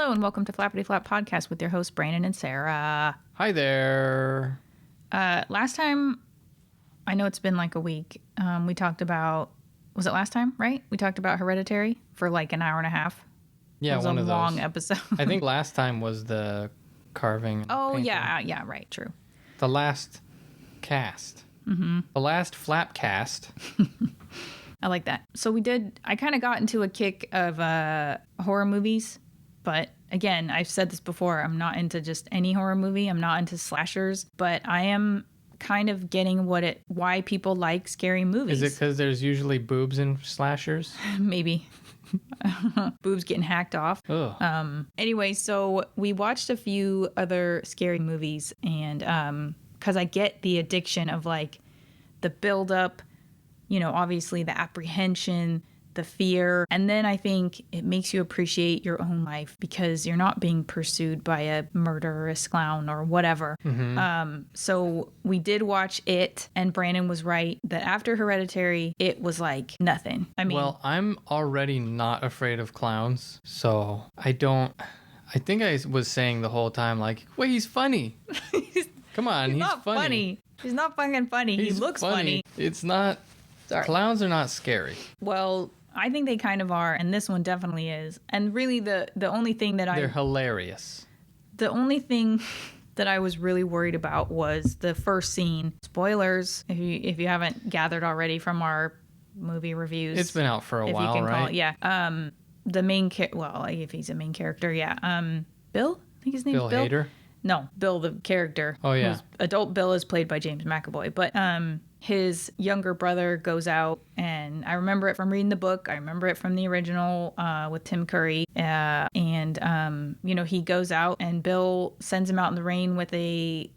Hello and welcome to Flappity Flap Podcast with your hosts Brandon and Sarah. Hi there. Last time, I know it's been like a week, we talked about, was it last time, right? We talked about Hereditary for like an hour and a half. Yeah, it was one a of long those. episode. I think last time was the carving. And Oh, painting. yeah, right, true. The last cast. Mm-hmm. The last flap cast. I like that. So I kind of got into a kick of horror movies, but again, I've said this before, I'm not into just any horror movie. I'm not into slashers, but I am kind of getting why people like scary movies. Is it because there's usually boobs in slashers? Maybe. Boobs getting hacked off. Ugh. Anyway, so we watched a few other scary movies, and because I get the addiction of like the buildup, obviously the apprehension, the fear, and then I think it makes you appreciate your own life because you're not being pursued by a murderous clown or whatever. Mm-hmm. So we did watch it, and Brandon was right that after Hereditary, it was like nothing. I mean, Well, I'm already not afraid of clowns, so I think I was saying the whole time, like, wait, he's funny. Come on, he's not funny. He's not fucking funny. He looks funny. It's not. Sorry. Clowns are not scary. Well, I think they kind of are, and this one definitely is. And really, the only thing that They're hilarious. The only thing that I was really worried about was the first scene. Spoilers, if you haven't gathered already from our movie reviews. It's been out for a while, you can right? call it, yeah. The main if he's a main character, yeah. Bill? I think his name's Bill. Bill Hader? No, Bill the character. Oh, yeah. Adult Bill is played by James McAvoy, but his younger brother goes out, and I remember it from reading the book. I remember it from the original with Tim Curry. He goes out, and Bill sends him out in the rain with a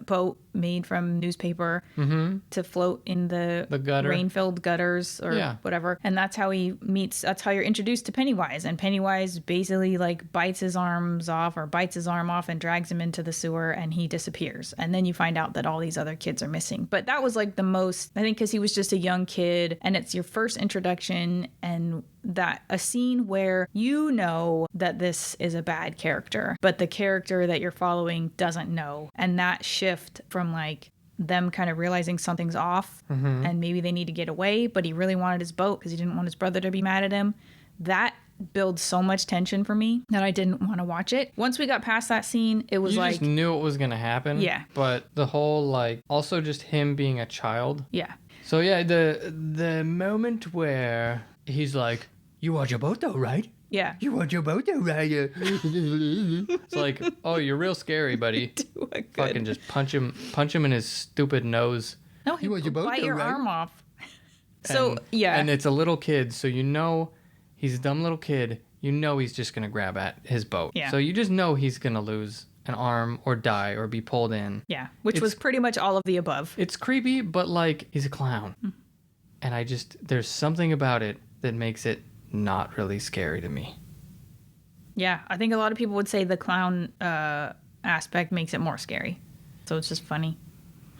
boat made from newspaper to float in the gutter. rain-filled gutters or whatever. And that's how that's how you're introduced to Pennywise. And Pennywise basically like bites his arm off and drags him into the sewer, and he disappears. And then you find out that all these other kids are missing. But that was like the most, I think, because he was just a young kid, and it's your first introduction, and that a scene where you know that this is a bad character, but the character that you're following doesn't know. And that shift from like them kind of realizing something's off and maybe they need to get away, but he really wanted his boat because he didn't want his brother to be mad at him. That builds so much tension for me that I didn't want to watch it. Once we got past that scene, it was you like... You just knew it was going to happen. Yeah. But the whole, like, also just him being a child. Yeah. So, yeah, the moment where he's like, you want your boat though, right? Yeah. You want your boat though, right? It's like, oh, you're real scary, buddy. Fucking just punch him in his stupid nose. No, he would bite your arm off. So, yeah. And it's a little kid, so you know he's a dumb little kid. You know he's just going to grab at his boat. Yeah. So you just know he's going to lose an arm or die or be pulled in. Yeah, which was pretty much all of the above. It's creepy, but like, he's a clown. And there's something about it that makes it not really scary to me. Yeah, I think a lot of people would say the clown aspect makes it more scary. So it's just funny.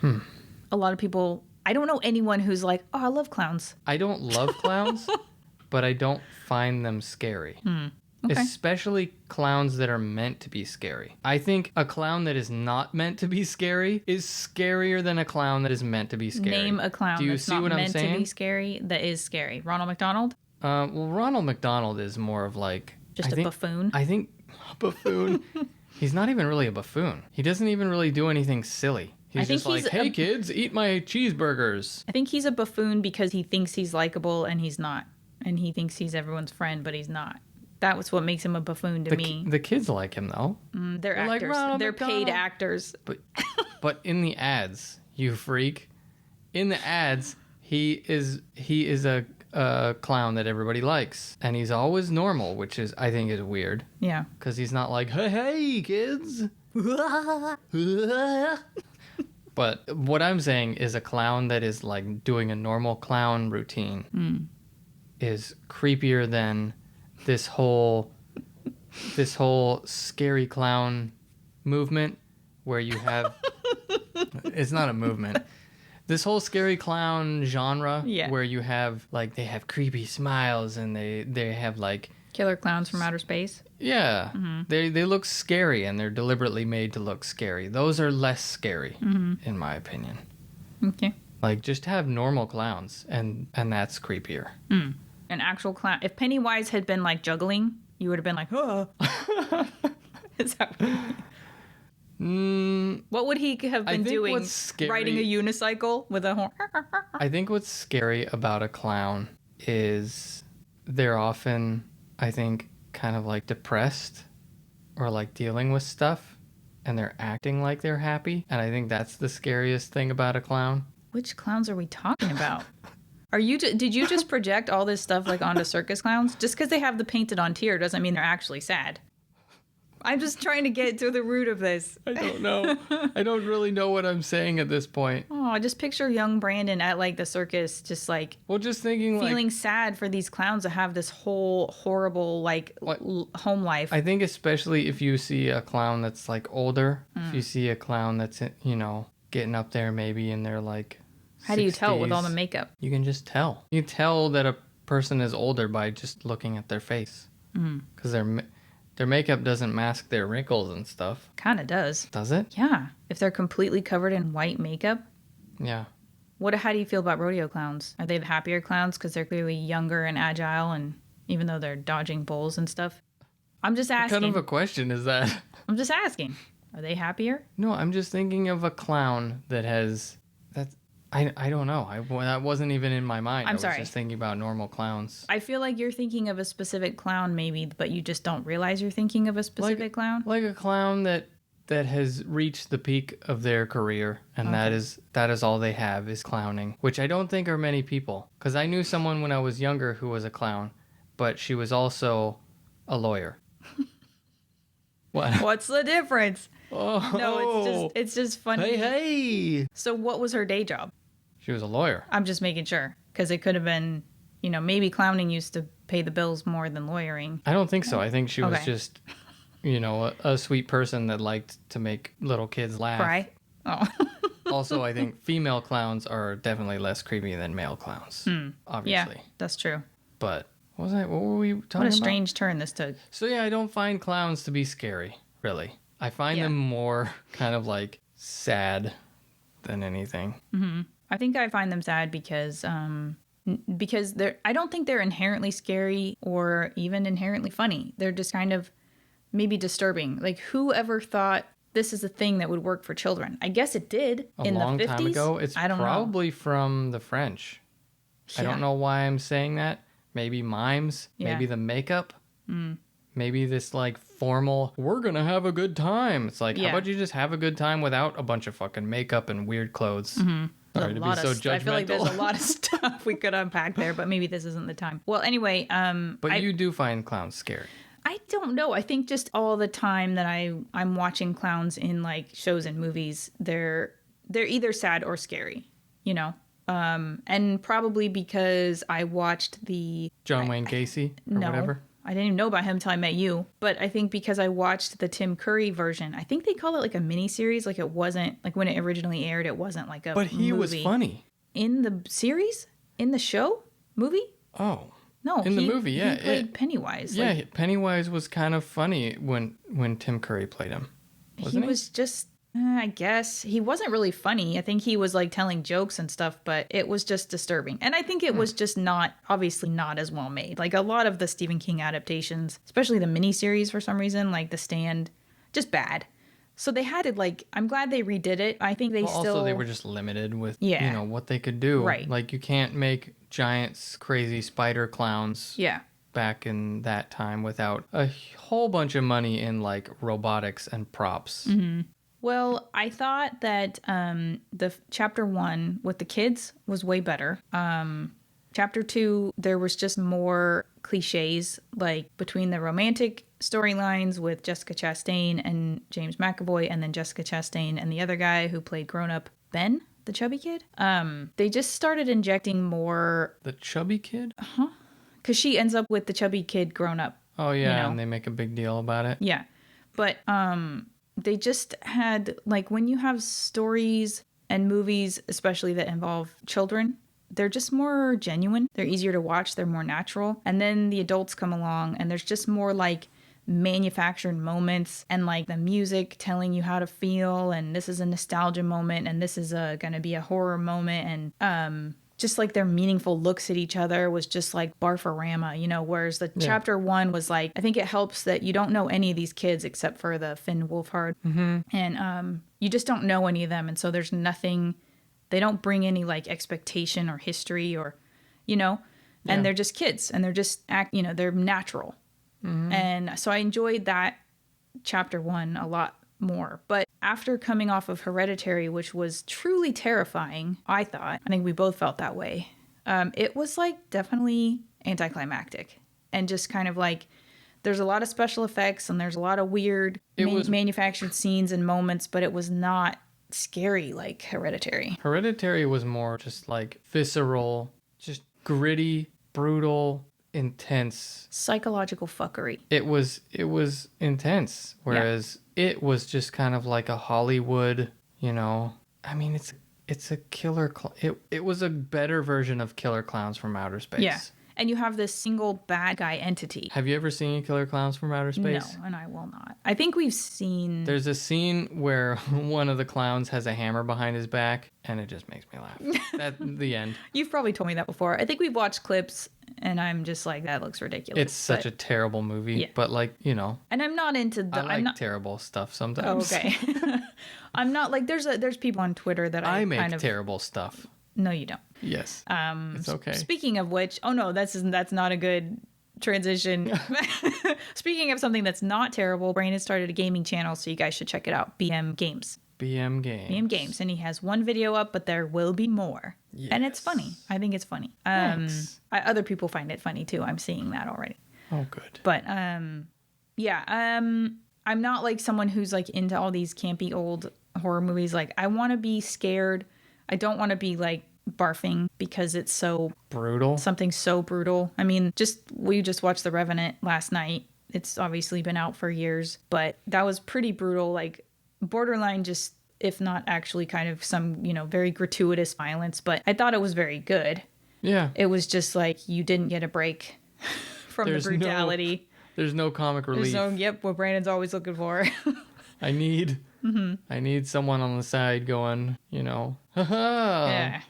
A lot of people, I don't know anyone who's like, oh, I love clowns. I don't love clowns, but I don't find them scary. Okay. Especially clowns that are meant to be scary. I think a clown that is not meant to be scary is scarier than a clown that is meant to be scary. Name a clown that's not meant to be scary that is scary. Ronald McDonald? Well, Ronald McDonald is more of like... Just a buffoon? I think a buffoon. He's not even really a buffoon. He doesn't even really do anything silly. He's just like, hey, kids, eat my cheeseburgers. I think he's a buffoon because he thinks he's likable and he's not. And he thinks he's everyone's friend, but he's not. That was what makes him a buffoon to me. The kids like him, though. They're actors. Like, they're paid actors. But in the ads, you freak, in the ads, he is a clown that everybody likes, and he's always normal, which I think is weird. Yeah, because he's not like, hey kids. But what I'm saying is a clown that is like doing a normal clown routine is creepier than this whole scary clown movement where you have it's not a movement. This whole scary clown genre where you have like they have creepy smiles and they have like Killer clowns from outer space. Yeah. Mm-hmm. They look scary, and they're deliberately made to look scary. Those are less scary, in my opinion. Okay. Like, just have normal clowns, and that's creepier. An actual clown. If Pennywise had been like juggling, you would have been like, oh. Is that what you mean? What would he have been doing? Riding a unicycle with a horn? I think what's scary about a clown is they're often, I think, kind of like depressed or like dealing with stuff, and they're acting like they're happy. And I think that's the scariest thing about a clown. Which clowns are we talking about? Did you just project all this stuff like onto circus clowns? Just because they have the painted on tear doesn't mean they're actually sad. I'm just trying to get to the root of this. I don't know. I don't really know what I'm saying at this point. Oh, I just picture young Brandon at like the circus, just like just thinking feeling sad for these clowns to have this whole horrible home life. I think especially if you see a clown that's like older, if you see a clown that's, getting up there maybe in their like How do you tell with all the makeup? You can just tell. You can tell that a person is older by just looking at their face. Because their makeup doesn't mask their wrinkles and stuff. Kind of does. Does it? Yeah. If they're completely covered in white makeup. Yeah. How do you feel about rodeo clowns? Are they the happier clowns because they're clearly younger and agile, and even though they're dodging bulls and stuff? I'm just asking. What kind of a question is that? I'm just asking. Are they happier? No, I'm just thinking of a clown that has... I don't know. That wasn't even in my mind. I was just thinking about normal clowns. I feel like you're thinking of a specific clown maybe, but you just don't realize you're thinking of a specific clown? Like a clown that has reached the peak of their career, and that is all they have is clowning, which I don't think are many people. Because I knew someone when I was younger who was a clown, but she was also a lawyer. What? What's the difference? Oh. No, it's just funny. Hey. So what was her day job? She was a lawyer. I'm just making sure, because it could have been, maybe clowning used to pay the bills more than lawyering. I don't think so. I think she was just, a sweet person that liked to make little kids laugh. Cry? Oh. Also, I think female clowns are definitely less creepy than male clowns. Obviously. Yeah, that's true. But what were we talking about? What a strange turn this took. So yeah, I don't find clowns to be scary, really. I find them more kind of like sad than anything. Mm-hmm. I think I find them sad because I don't think they're inherently scary or even inherently funny. They're just kind of maybe disturbing. Like, who ever thought this is a thing that would work for children? I guess it did in the 50s. A long time ago. It's probably from the French. Yeah. I don't know why I'm saying that. Maybe mimes. Yeah. Maybe the makeup. Maybe this like formal, we're going to have a good time. It's like, how about you just have a good time without a bunch of fucking makeup and weird clothes? Sorry to be so judgmental. I feel like there's a lot of stuff we could unpack there, but maybe this isn't the time. Well, anyway, but you do find clowns scary. I don't know. I think just all the time that I'm watching clowns in like shows and movies, they're either sad or scary, and probably because I watched the John Wayne Gacy or whatever. I didn't even know about him until I met you. But I think because I watched the Tim Curry version, I think they call it like a mini series. Like it wasn't like when it originally aired, it wasn't like a But he movie. Was funny. In the series? In the show? Movie? Oh. No. In the movie, yeah. He played Pennywise. Yeah, Pennywise was kind of funny when Tim Curry played him. Wasn't he? Was just, I guess. He wasn't really funny. I think he was like telling jokes and stuff, but it was just disturbing. And I think it was just obviously not as well made. Like a lot of the Stephen King adaptations, especially the miniseries for some reason, like The Stand, just bad. So they had it I'm glad they redid it. I think also they were just limited with, what they could do. Right. Like you can't make giant crazy spider clowns. Yeah. Back in that time without a whole bunch of money in like robotics and props. Mm-hmm. Well, I thought that the chapter 1 with the kids was way better. Chapter 2, there was just more cliches, like between the romantic storylines with Jessica Chastain and James McAvoy, and then Jessica Chastain and the other guy who played grown-up Ben, the chubby kid. They just started injecting more... The chubby kid? Uh-huh. Because she ends up with the chubby kid grown up. Oh, yeah, and they make a big deal about it. Yeah. But... they just had, like, when you have stories and movies, especially that involve children, they're just more genuine. They're easier to watch. They're more natural. And then the adults come along and there's just more like manufactured moments and like the music telling you how to feel. And this is a nostalgia moment and this is going to be a horror moment. And just like their meaningful looks at each other was just like barfarama, you know, whereas the chapter 1 was like, I think it helps that you don't know any of these kids except for the Finn Wolfhard. And you just don't know any of them. And so there's nothing, they don't bring any like expectation or history or, you know, and they're just kids and they're just you know, they're natural. And so I enjoyed that chapter 1 a lot more. But after coming off of Hereditary, which was truly terrifying, I think we both felt that way. It was like definitely anticlimactic and just kind of like there's a lot of special effects and there's a lot of weird manufactured scenes and moments, but it was not scary like Hereditary. Hereditary was more just like visceral, just gritty, brutal, intense, psychological fuckery. It was intense, whereas it was just kind of like a Hollywood, you know. I mean, it's a killer. It was a better version of Killer Clowns from Outer Space. Yeah, and you have this single bad guy entity. Have you ever seen Killer Clowns from Outer Space? No, and I will not. I think we've seen. There's a scene where one of the clowns has a hammer behind his back, and it just makes me laugh. At the end. You've probably told me that before. I think we've watched clips. And I'm just like, that looks ridiculous. It's such a terrible movie, but like, you know. And I'm not into the... I like terrible stuff sometimes. Oh, okay. I'm not like, there's people on Twitter that I make kind of... terrible stuff. No, you don't. Yes. It's okay. Speaking of which, oh no, that's not a good transition. Speaking of something that's not terrible, Brain has started a gaming channel, so you guys should check it out. BM Games. BM Games. And he has one video up, but there will be more. Yes. And it's funny. I think it's funny. Other people find it funny too. I'm seeing that already. Oh, good. But yeah. I'm not like someone who's like into all these campy old horror movies. Like I want to be scared. I don't want to be like barfing because it's so brutal. Something so brutal. I mean, we just watched The Revenant last night. It's obviously been out for years, but that was pretty brutal. Like borderline just, if not actually kind of some, you know, very gratuitous violence, but I thought it was very good. Yeah. It was just like you didn't get a break from the brutality. There's no comic relief. What Brandon's always looking for. I need someone on the side going, you know, haha. Yeah.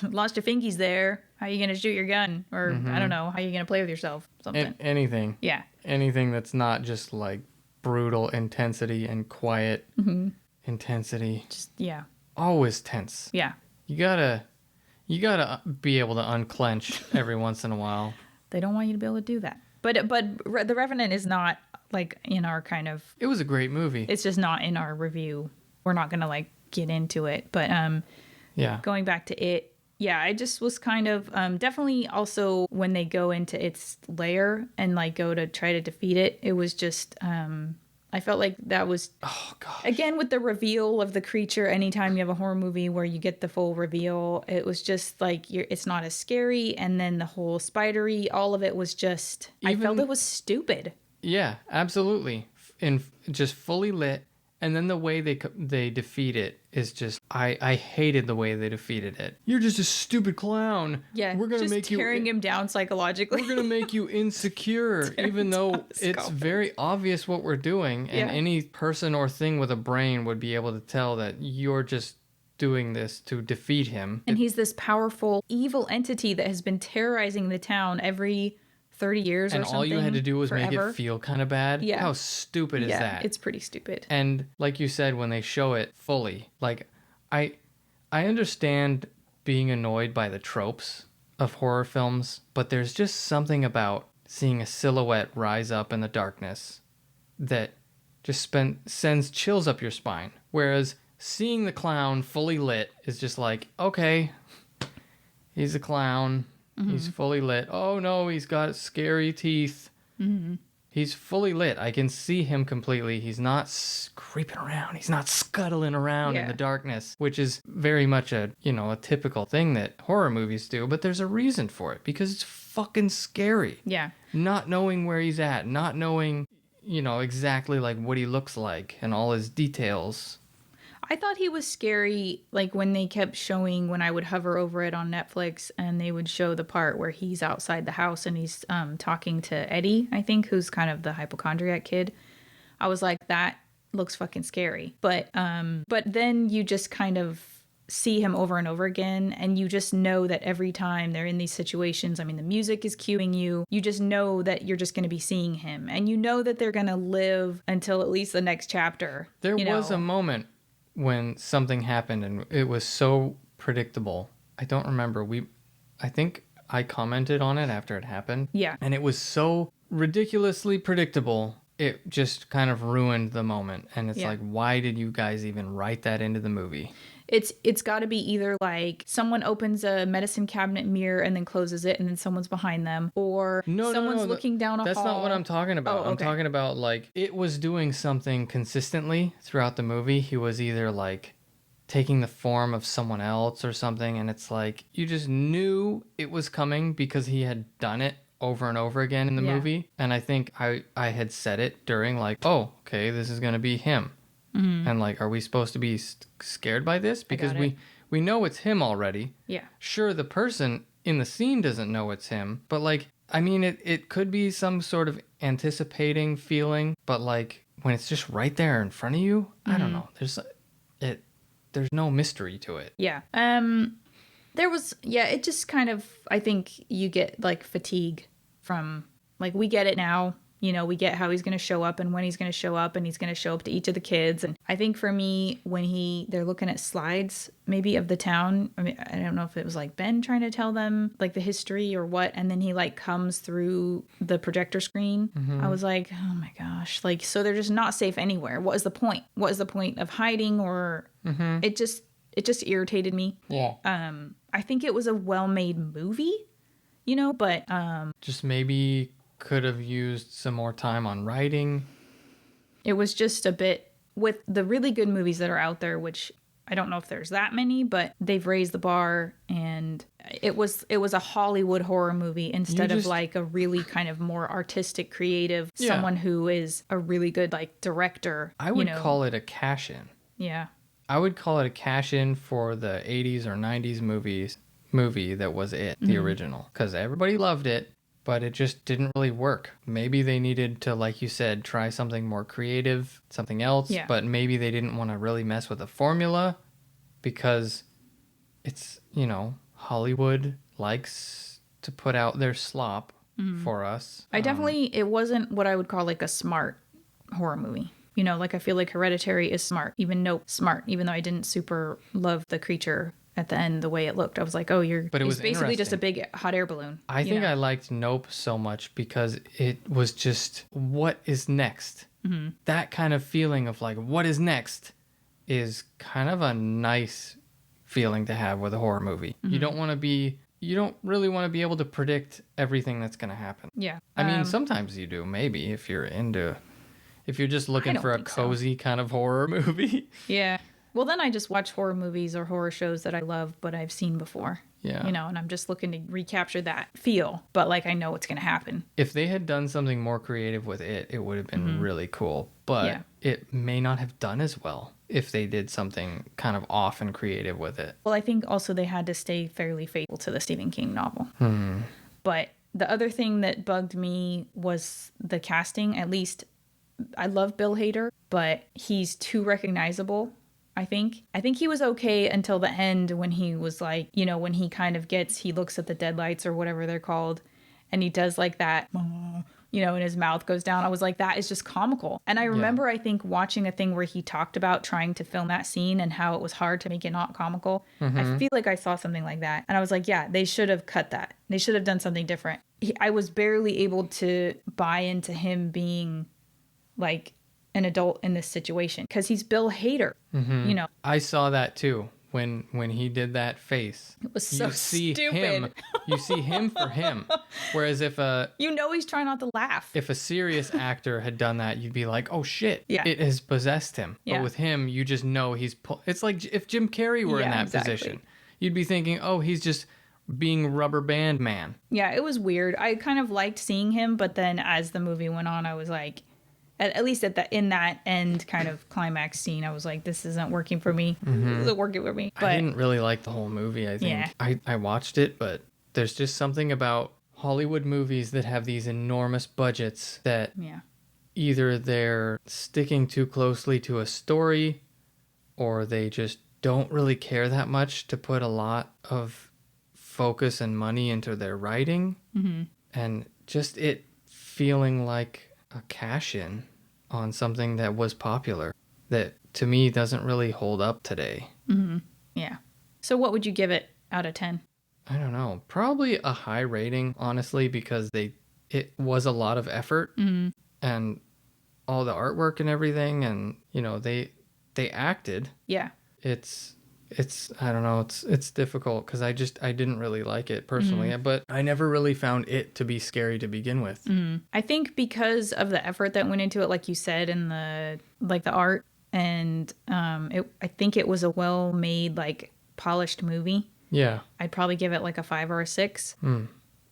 Lost your fingies there. How are you going to shoot your gun? Or I don't know. How are you going to play with yourself? Something. Anything. Yeah. Anything that's not just like brutal intensity and quiet intensity. Just always tense. Yeah. You gotta be able to unclench every once in a while. They don't want you to be able to do that. But The Revenant is not like in our kind of. It was a great movie. It's just not in our review. We're not gonna like get into it. But going back to it. Yeah, I just was kind of definitely also when they go into its lair and like go to try to defeat it. It was just. I felt like that was, again, with the reveal of the creature, anytime you have a horror movie where you get the full reveal, it was just like, it's not as scary. And then the whole spidery, all of it was just, I felt it was stupid. Yeah, absolutely. And just fully lit. And then the way they defeat it is just, I hated the way they defeated it. You're just a stupid clown. Yeah, we're gonna make tearing him down psychologically. We're gonna make you insecure, even though it's very obvious what we're doing, and any person or thing with a brain would be able to tell that you're just doing this to defeat him. And he's this powerful, evil entity that has been terrorizing the town every 30 years or something. And all you had to do was forever. Make it feel kind of bad. Yeah. How stupid is that? It's pretty stupid. And like you said, when they show it fully, like I understand being annoyed by the tropes of horror films, but there's just something about seeing a silhouette rise up in the darkness that just sends chills up your spine. Whereas seeing the clown fully lit is just like, okay, he's a clown. He's fully lit. Oh no, he's got scary teeth. He's fully lit. I can see him completely. He's not creeping around. He's not scuttling around in the darkness, which is very much a typical thing that horror movies do. But there's a reason for it because it's fucking scary. Yeah. Not knowing where he's at, not knowing, exactly like what he looks like and all his details. I thought he was scary, like when they kept showing, when I would hover over it on Netflix and they would show the part where he's outside the house and he's talking to Eddie, I think, who's kind of the hypochondriac kid. I was like, that looks fucking scary. But then you just kind of see him over and over again, and you just know that every time they're in these situations, I mean, the music is cueing you. You just know that you're just going to be seeing him, and you know that they're going to live until at least the next chapter. There was a moment when something happened and it was so predictable. I don't remember. I think I commented on it after it happened. Yeah. And it was so ridiculously predictable. It just kind of ruined the moment. And it's like, why did you guys even write that into the movie? It's got to be either like someone opens a medicine cabinet mirror and then closes it and then someone's behind them, or someone's looking down a hall. That's not what I'm talking about. I'm talking about like it was doing something consistently throughout the movie. He was either like taking the form of someone else or something, and it's like you just knew it was coming because he had done it over and over again in the movie. And I think I had said it during like, oh, okay, this is going to be him. Mm-hmm. And like, are we supposed to be scared by this? Because we know it's him already. Yeah. Sure, the person in the scene doesn't know it's him, but like, I mean, it could be some sort of anticipating feeling, but like when it's just right there in front of you, I don't know. There's no mystery to it. Yeah. It just kind of, I think you get like fatigue from, like, we get it now. You know, we get how he's going to show up and when he's going to show up, and he's going to show up to each of the kids. And I think for me, when they're looking at slides maybe of the town, I mean, I don't know if it was like Ben trying to tell them like the history or what, and then he like comes through the projector screen. Mm-hmm. I was like, oh my gosh, like, so they're just not safe anywhere. What is the point? What is the point of hiding? Or it just irritated me. Yeah. I think it was a well-made movie, you know, but just maybe could have used some more time on writing. It was just a bit, with the really good movies that are out there, which I don't know if there's that many, but they've raised the bar, and it was a Hollywood horror movie instead of like a really kind of more artistic, creative, someone who is a really good like director. I would call it a cash-in. Yeah. I would call it a cash-in for the 80s or 90s movie that was it, the original, because everybody loved it. But it just didn't really work. Maybe they needed to, like you said, try something more creative, something else. Yeah. But maybe they didn't want to really mess with the formula because it's, you know, Hollywood likes to put out their slop for us. It wasn't what I would call like a smart horror movie. You know, like I feel like Hereditary is smart, even though I didn't super love the creature at the end, the way it looked. I was like, oh, but it was basically just a big hot air balloon. I think I liked Nope so much because it was just, what is next? Mm-hmm. That kind of feeling of like, what is next is kind of a nice feeling to have with a horror movie. Mm-hmm. You don't really want to be able to predict everything that's going to happen. Yeah. I mean, sometimes you do, maybe, if you're just looking for a cozy kind of horror movie. Yeah. Well, then I just watch horror movies or horror shows that I love, but I've seen before. Yeah. You know, and I'm just looking to recapture that feel, but like I know what's going to happen. If they had done something more creative with it would have been really cool. But it may not have done as well if they did something kind of off and creative with it. Well, I think also they had to stay fairly faithful to the Stephen King novel. But the other thing that bugged me was the casting. At least I love Bill Hader, but he's too recognizable. I think he was okay until the end when he was like, you know, when he kind of he looks at the deadlights or whatever they're called, and he does like that, you know, and his mouth goes down. I was like, that is just comical. And I remember, I think, watching a thing where he talked about trying to film that scene and how it was hard to make it not comical. Mm-hmm. I feel like I saw something like that. And I was like, yeah, they should have cut that. They should have done something different. I was barely able to buy into him being like an adult in this situation because he's Bill Hader. You know, I saw that too when he did that face. It was so stupid. You see him for him, whereas if he's trying not to laugh. If a serious actor had done that, you'd be like, oh shit, it has possessed him. But with him, you just know it's like if Jim Carrey were in that position, you'd be thinking, oh, he's just being rubber band man. Yeah, it was weird. I kind of liked seeing him, but then as the movie went on, I was like, At least in that end kind of climax scene, I was like, this isn't working for me. This isn't working for me. But I didn't really like the whole movie, I think. Yeah. I watched it, but there's just something about Hollywood movies that have these enormous budgets that either they're sticking too closely to a story or they just don't really care that much to put a lot of focus and money into their writing. And just it feeling like a cash-in on something that was popular that to me doesn't really hold up today. Yeah. So what would you give it out of 10? I don't know. Probably a high rating, honestly, because it was a lot of effort and all the artwork and everything, and you know they acted. Yeah. It's I don't know, it's difficult because I didn't really like it personally, but I never really found it to be scary to begin with. I think because of the effort that went into it, like you said, in the art, and I think it was a well-made, like polished movie. Yeah. I'd probably give it like a 5 or a 6.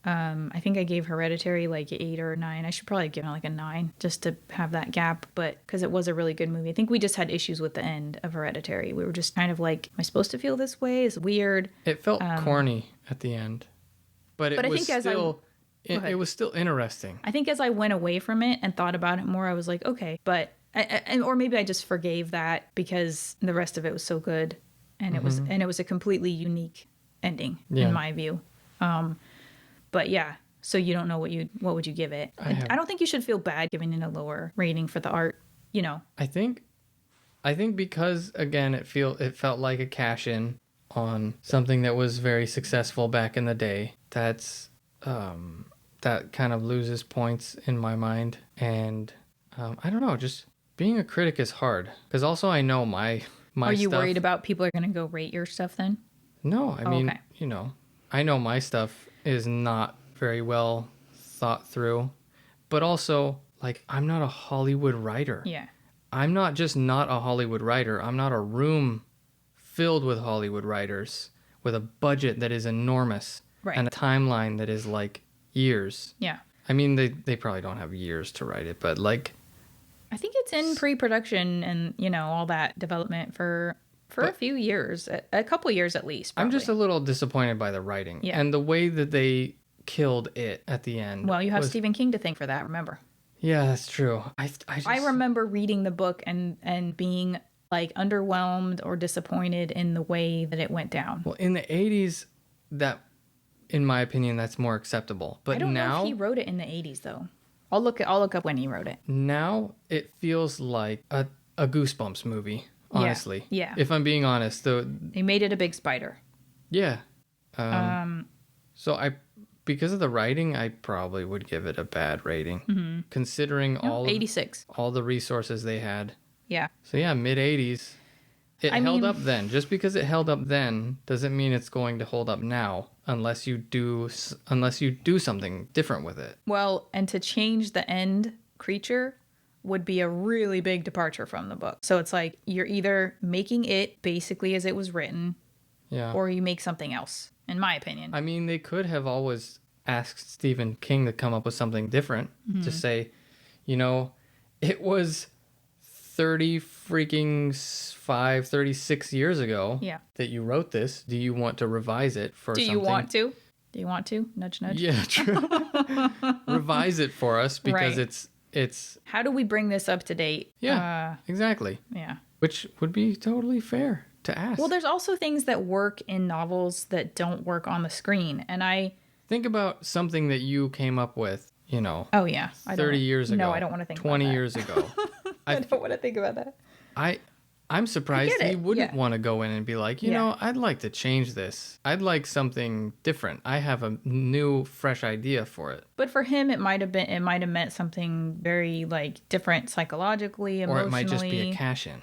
I think I gave Hereditary like 8 or 9. I should probably give it like a 9 just to have that gap, but because it was a really good movie. I think we just had issues with the end of Hereditary. We were just kind of like, am I supposed to feel this way? It's weird. It felt corny at the end, but it was still it was still interesting. I think as I went away from it and thought about it more, I was like, okay, but or maybe I just forgave that because the rest of it was so good, and it was a completely unique ending in my view. But yeah, so you don't know what would you give it? I don't think you should feel bad giving it a lower rating for the art, you know. I think because again it felt like a cash in on something that was very successful back in the day. That's that kind of loses points in my mind, and I don't know, just being a critic is hard because also I know my Are you stuff, worried about people are going to go rate your stuff then? No, I mean, you know, I know my stuff is not very well thought through, but also like I'm not a Hollywood writer. Yeah. I'm not just not a Hollywood writer. I'm not a room filled with Hollywood writers with a budget that is enormous and a timeline that is like years. Yeah. I mean, they probably don't have years to write it, but like I think it's in pre-production and, you know, all that development for a few years, a couple years at least. Probably. I'm just a little disappointed by the writing and the way that they killed it at the end. Well, you have Stephen King to thank for that, remember? Yeah, that's true. I remember reading the book and being like underwhelmed or disappointed in the way that it went down. Well, in the 80s, that, in my opinion, that's more acceptable. But I don't now, know if he wrote it in the 80s though. I'll look up when he wrote it. Now it feels like a Goosebumps movie. Honestly, yeah. If I'm being honest, they made it a big spider. Yeah. So because of the writing, I probably would give it a bad rating, considering 86. all the resources they had. Yeah. So yeah, mid 80s. It held up then. Just because it held up then doesn't mean it's going to hold up now, unless you do something different with it. Well, and to change the end creature would be a really big departure from the book. So it's like you're either making it basically as it was written, or you make something else, in my opinion. I mean, they could have always asked Stephen King to come up with something different, to say, you know, it was 36 years ago that you wrote this. Do you want to revise it for something? Do you want to? Do you want to? Nudge, nudge. Yeah, true. Revise it for us because it's... How do we bring this up to date? Yeah, exactly. Yeah. Which would be totally fair to ask. Well, there's also things that work in novels that don't work on the screen. And I... Think about something that you came up with, you know... Oh, yeah. 30 years ago. No, I don't want to think about that. 20 years ago. I don't want to think about that. I'm surprised he wouldn't want to go in and be like, you know, I'd like to change this. I'd like something different. I have a new, fresh idea for it. But for him, it might have meant something very like different psychologically, emotionally. Or it might just be a cash in.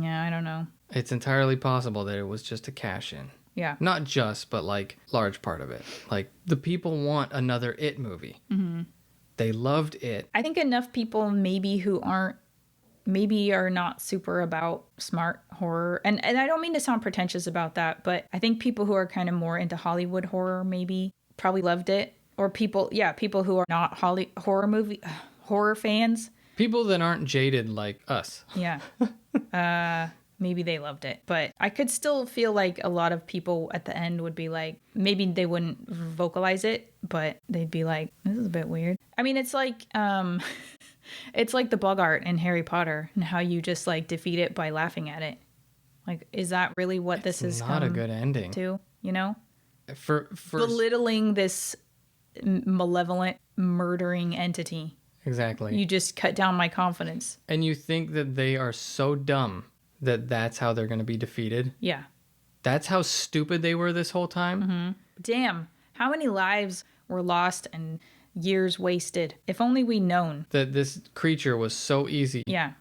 Yeah, I don't know. It's entirely possible that it was just a cash in. Yeah. Not just, but like large part of it. Like the people want another It movie. Mm-hmm. They loved It. I think enough people maybe are not super about smart horror. And I don't mean to sound pretentious about that, but I think people who are kind of more into Hollywood horror maybe probably loved it. Or people who are not horror fans. People that aren't jaded like us. Yeah. Maybe they loved it. But I could still feel like a lot of people at the end would be like, maybe they wouldn't vocalize it, but they'd be like, this is a bit weird. I mean, it's like it's like the Bogart in Harry Potter and how you just like defeat it by laughing at it. Like, is that really what this is? Not a good ending. To, you know? For belittling this malevolent murdering entity. Exactly. You just cut down my confidence. And you think that they are so dumb that that's how they're going to be defeated? Yeah. That's how stupid they were this whole time? Mm-hmm. Damn. How many lives were lost and years wasted? If only we'd known. That this creature was so easy. Yeah.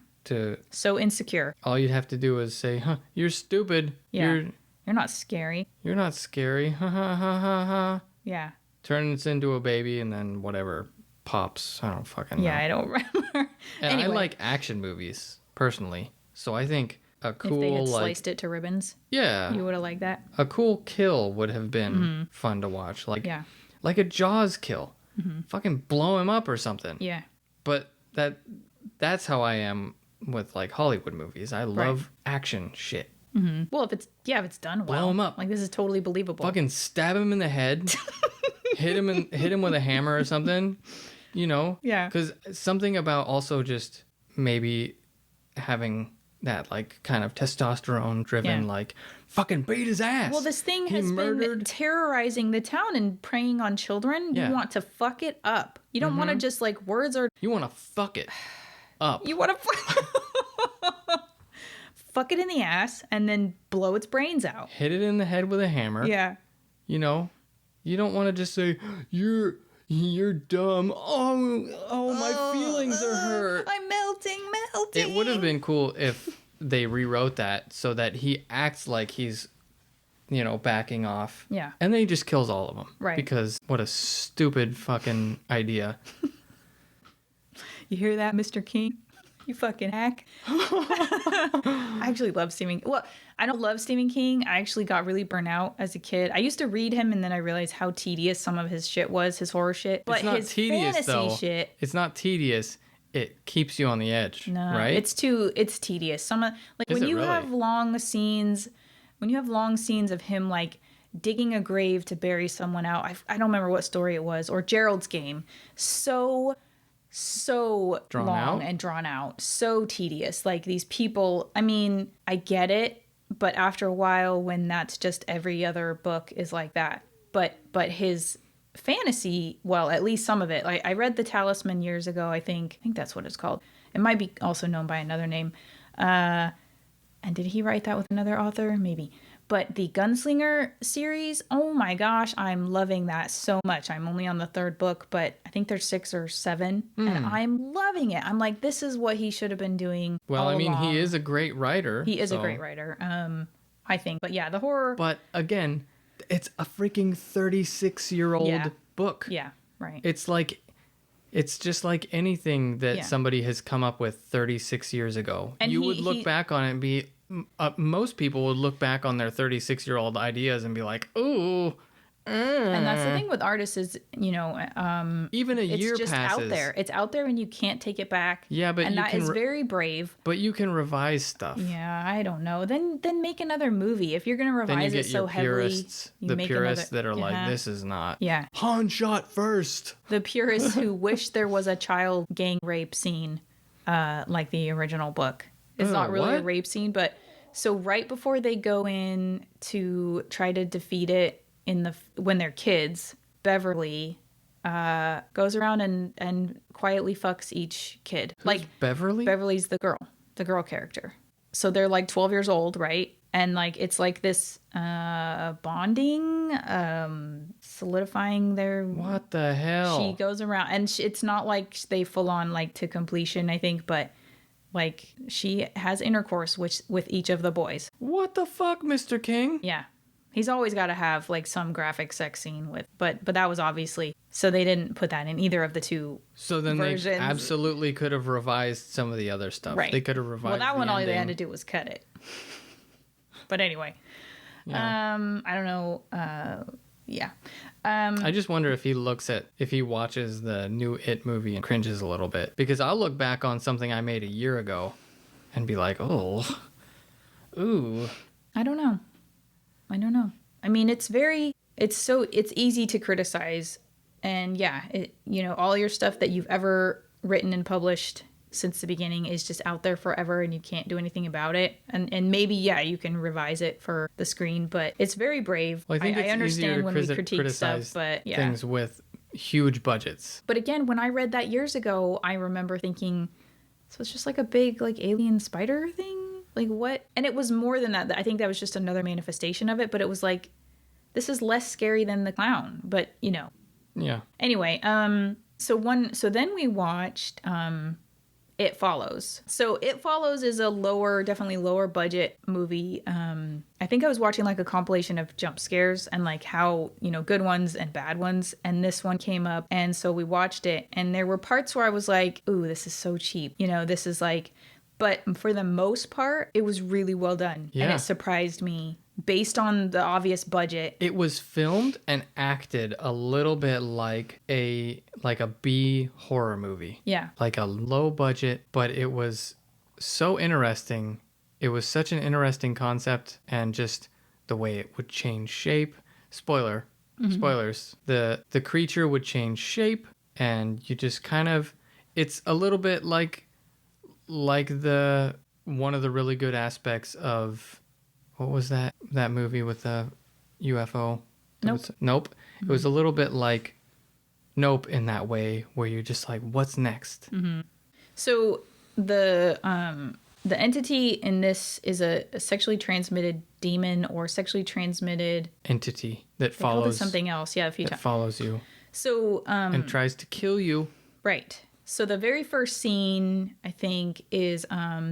So insecure. All you'd have to do is say, huh, you're stupid. Yeah. You're not scary. You're not scary. Ha ha ha ha ha. Yeah. Turns into a baby and then whatever pops. I don't fucking know. Yeah, I don't remember. And anyway. I like action movies, personally. So I think a cool, if they had sliced it to ribbons. Yeah. You would have liked that. A cool kill would have been fun to watch. Like a Jaws kill. Mm-hmm. Fucking blow him up or something. Yeah. But that's how I am with like Hollywood movies. I love action shit. Mm-hmm. Well, if it's done well, blow him up. Like, this is totally believable. Fucking stab him in the head, hit him with a hammer or something. You know? Yeah. Because something about also just maybe having that like kind of testosterone driven like fucking beat his ass. Well, this thing has been terrorizing the town and preying on children. You want to fuck it up. You don't want to just like words or... You want to fuck it up. You want to fuck it in the ass and then blow its brains out. Hit it in the head with a hammer. Yeah. You know? You don't want to just say, you're dumb. Oh, my feelings are hurt. I'm melting. It would have been cool if they rewrote that so that he acts like he's, backing off. Yeah. And then he just kills all of them. Right. Because what a stupid fucking idea. You hear that, Mr. King? You fucking hack. I actually love Stephen. Well, I don't love Stephen King. I actually got really burnt out as a kid. I used to read him, and then I realized how tedious some of his shit was, his horror shit. But it's not his tedious, fantasy though. shit. It's not tedious. It keeps you on the edge. No, right? It's tedious. When you have long scenes of him like digging a grave to bury someone out. I don't remember what story it was, or Gerald's Game. So long and drawn out, so tedious. Like, these people, I mean, I get it, but after a while, when that's just every other book is like that. But his fantasy, well, at least some of it. I read The Talisman years ago. I think that's what it's called. It might be also known by another name. And did he write that with another author? Maybe. But the Gunslinger series, oh my gosh, I'm loving that so much. I'm only on the 3rd book, but I think there's 6 or 7, and I'm loving it. I'm like, this is what he should have been doing. Well, all along. he is a great writer. He is a great writer, I think. But yeah, the horror. But again, it's a freaking 36-year-old book. Yeah, right. It's just like anything that somebody has come up with 36 years ago. And you would look back on it and be... most people would look back on their 36-year-old ideas and be like, ooh. And that's the thing with artists is, even a year just passes. out there. It's out there and you can't take it back. Yeah, but that is very brave. But you can revise stuff. Yeah, I don't know. Then make another movie. If you're going to revise it so heavily, the purists that are like, this is not. Yeah. Han shot first. The purists who wish there was a child gang rape scene, like the original book. It's not really a rape scene, but so right before they go in to try to defeat it when they're kids, Beverly goes around and quietly fucks each kid. Who's like Beverly? Beverly's the girl character. So they're like 12 years old, right? And like it's like this bonding, solidifying their... What the hell? She goes around, and it's not like they full on like to completion, I think, but like she has intercourse with each of the boys. What the fuck, Mr. King? Yeah. He's always got to have like some graphic sex scene but that was obviously, so they didn't put that in either of the two So then versions. They absolutely could have revised some of the other stuff. Right. They could have revised that one, all ending. they had to do was cut it. But anyway, I don't know. Yeah. I just wonder if he watches the new It movie and cringes a little bit, because I'll look back on something I made a year ago and be like, oh, ooh. I don't know. I mean, it's easy to criticize, and yeah, all your stuff that you've ever written and published since the beginning is just out there forever and you can't do anything about it. And maybe, you can revise it for the screen, but it's very brave. Well, I think it's understand when we critique criticize stuff, but yeah. things with huge budgets. But again, when I read that years ago, I remember thinking, so it's just like a big like alien spider thing? Like what? And it was more than that. I think that was just another manifestation of it, but it was like, this is less scary than the clown, but Yeah. Anyway, so then we watched It Follows. So It Follows is definitely lower budget movie. I think I was watching like a compilation of jump scares and like how, good ones and bad ones. And this one came up. And so we watched it. And there were parts where I was like, ooh, this is so cheap. This is like, but for the most part, it was really well done. Yeah. And it surprised me based on the obvious budget. It was filmed and acted a little bit like a B horror movie. Yeah. Like a low budget, but it was so interesting. It was such an interesting concept, and just the way it would change shape. Spoilers. The creature would change shape, and you just kind of, it's a little bit like the one of the really good aspects of, what was that movie with the UFO? Nope. It was a little bit like Nope in that way, where you're just like, what's next? Mm-hmm. So the entity in this is a sexually transmitted demon or sexually transmitted entity that follows something else. Yeah, follows you. So and tries to kill you. Right. So the very first scene, I think, is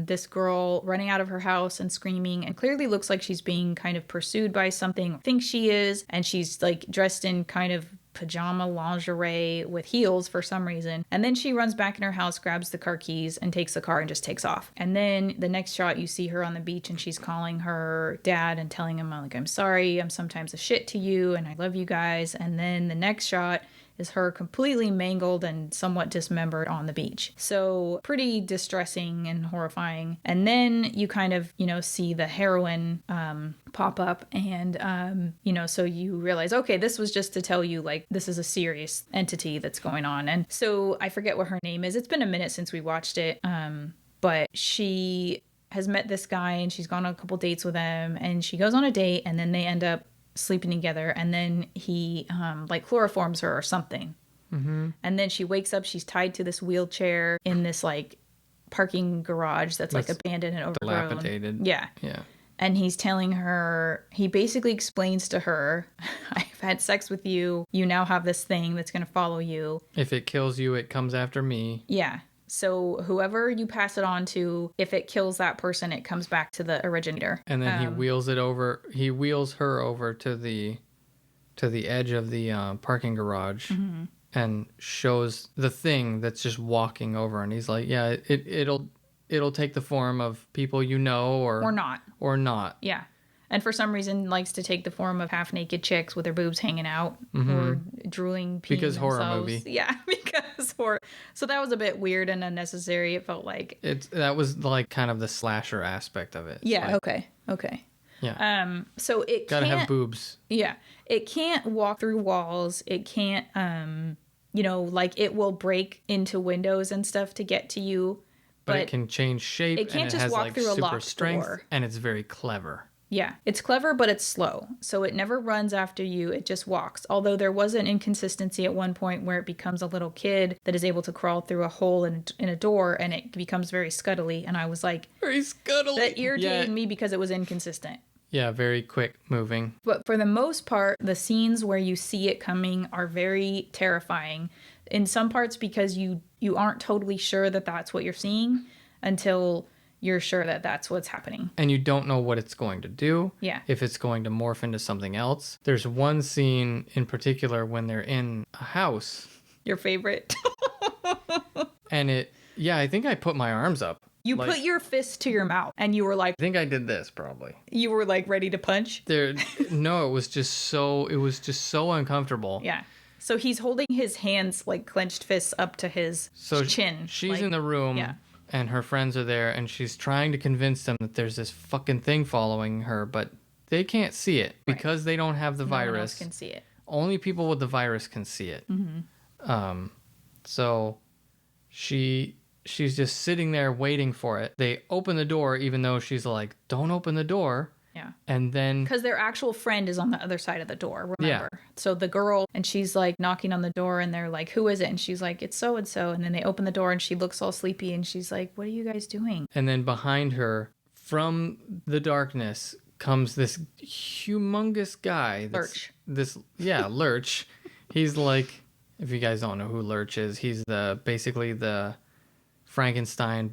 this girl running out of her house and screaming, and clearly looks like she's being kind of pursued by something. Thinks she is, and she's like dressed in kind of pajama lingerie with heels for some reason. And then she runs back in her house, grabs the car keys, and takes the car and just takes off. And then the next shot, you see her on the beach, and she's calling her dad and telling him, like, I'm sorry, I'm sometimes a shit to you, and I love you guys. And then the next shot is her completely mangled and somewhat dismembered on the beach. So pretty distressing and horrifying. And then you kind of, see the heroine pop up, and, so you realize, okay, this was just to tell you, like, this is a serious entity that's going on. And so I forget what her name is. It's been a minute since we watched it. But she has met this guy, and she's gone on a couple dates with him, and she goes on a date, and then they end up sleeping together, and then he like chloroforms her or something. Mm-hmm. And then she wakes up, she's tied to this wheelchair in this like parking garage that's like abandoned and overgrown. Dilapidated. Yeah. And he's telling her, he basically explains to her, I've had sex with you, you now have this thing that's going to follow you. If it kills you, it comes after me. Yeah. So whoever you pass it on to, if it kills that person, it comes back to the originator. And then he wheels her over to the edge of the parking garage, mm-hmm. and shows the thing that's just walking over. And he's like, yeah, it'll take the form of people or not. Yeah. And for some reason likes to take the form of half-naked chicks with their boobs hanging out, mm-hmm. or drooling, peeing because themselves. Horror movie. Yeah, because horror. So that was a bit weird and unnecessary. It felt like that was like kind of the slasher aspect of it. Yeah. Like, Okay. Yeah. So it gotta have boobs. Yeah. It can't walk through walls. It can't. Like it will break into windows and stuff to get to you. But it can change shape. It can't and just has walk like through a super locked strength, door. And it's very clever. Yeah, it's clever, but it's slow. So it never runs after you. It just walks. Although there was an inconsistency at one point where it becomes a little kid that is able to crawl through a hole in a door, and it becomes very scuttly. And I was like, very scuttly. That irritated me because it was inconsistent. Yeah, very quick moving. But for the most part, the scenes where you see it coming are very terrifying. In some parts because you aren't totally sure that that's what you're seeing until you're sure that that's what's happening. And you don't know what it's going to do. Yeah. If it's going to morph into something else. There's one scene in particular when they're in a house. Your favorite. And I think I put my arms up. You put your fist to your mouth and you were like... I think I did this probably. You were like ready to punch? No, it was just so uncomfortable. Yeah. So he's holding his hands, like clenched fists up to his chin. She's in the room and her friends are there and she's trying to convince them that there's this fucking thing following her, but they can't see it because they don't have the virus. No one else can see it. Only people with the virus can see it. Mm-hmm. So she's just sitting there waiting for it. They open the door even though she's like, don't open the door. Yeah. And then... Because their actual friend is on the other side of the door, remember? Yeah. So the girl, and she's like knocking on the door and they're like, who is it? And she's like, it's so-and-so. And then they open the door and she looks all sleepy and she's like, what are you guys doing? And then behind her, from the darkness, comes this humongous guy. Lurch. Lurch. He's like, if you guys don't know who Lurch is, he's basically the Frankenstein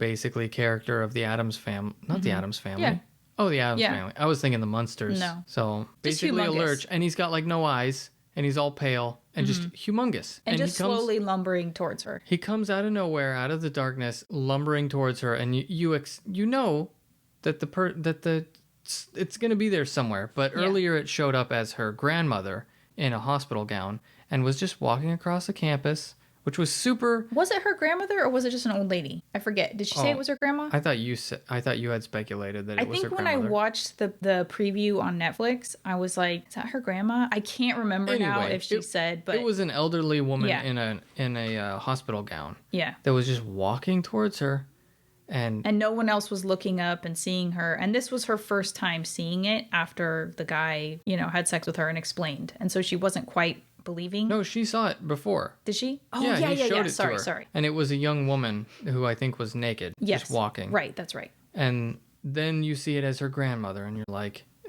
character of the Addams family. Not the Addams family. Yeah. Oh, the Addams family. I was thinking the Munsters. No. So basically a Lurch, and he's got like no eyes, and he's all pale and just humongous. And just slowly lumbering towards her. He comes out of nowhere, out of the darkness, lumbering towards her, and you know that it's going to be there somewhere. But earlier it showed up as her grandmother in a hospital gown and was just walking across the campus, which was super... Was it her grandmother or was it just an old lady? I forget. Did she say it was her grandma? I thought you had speculated that it was her grandmother. I think when I watched the preview on Netflix, I was like, is that her grandma? I can't remember now if she said, but... It was an elderly woman in a hospital gown. Yeah. That was just walking towards her. And no one else was looking up and seeing her. And this was her first time seeing it after the guy, had sex with her and explained. And so she wasn't quite believing. No, she saw it before. Did she? Oh, yeah. He showed it sorry, to her. And it was a young woman who I think was naked, just walking. Right, that's right. And then you see it as her grandmother, and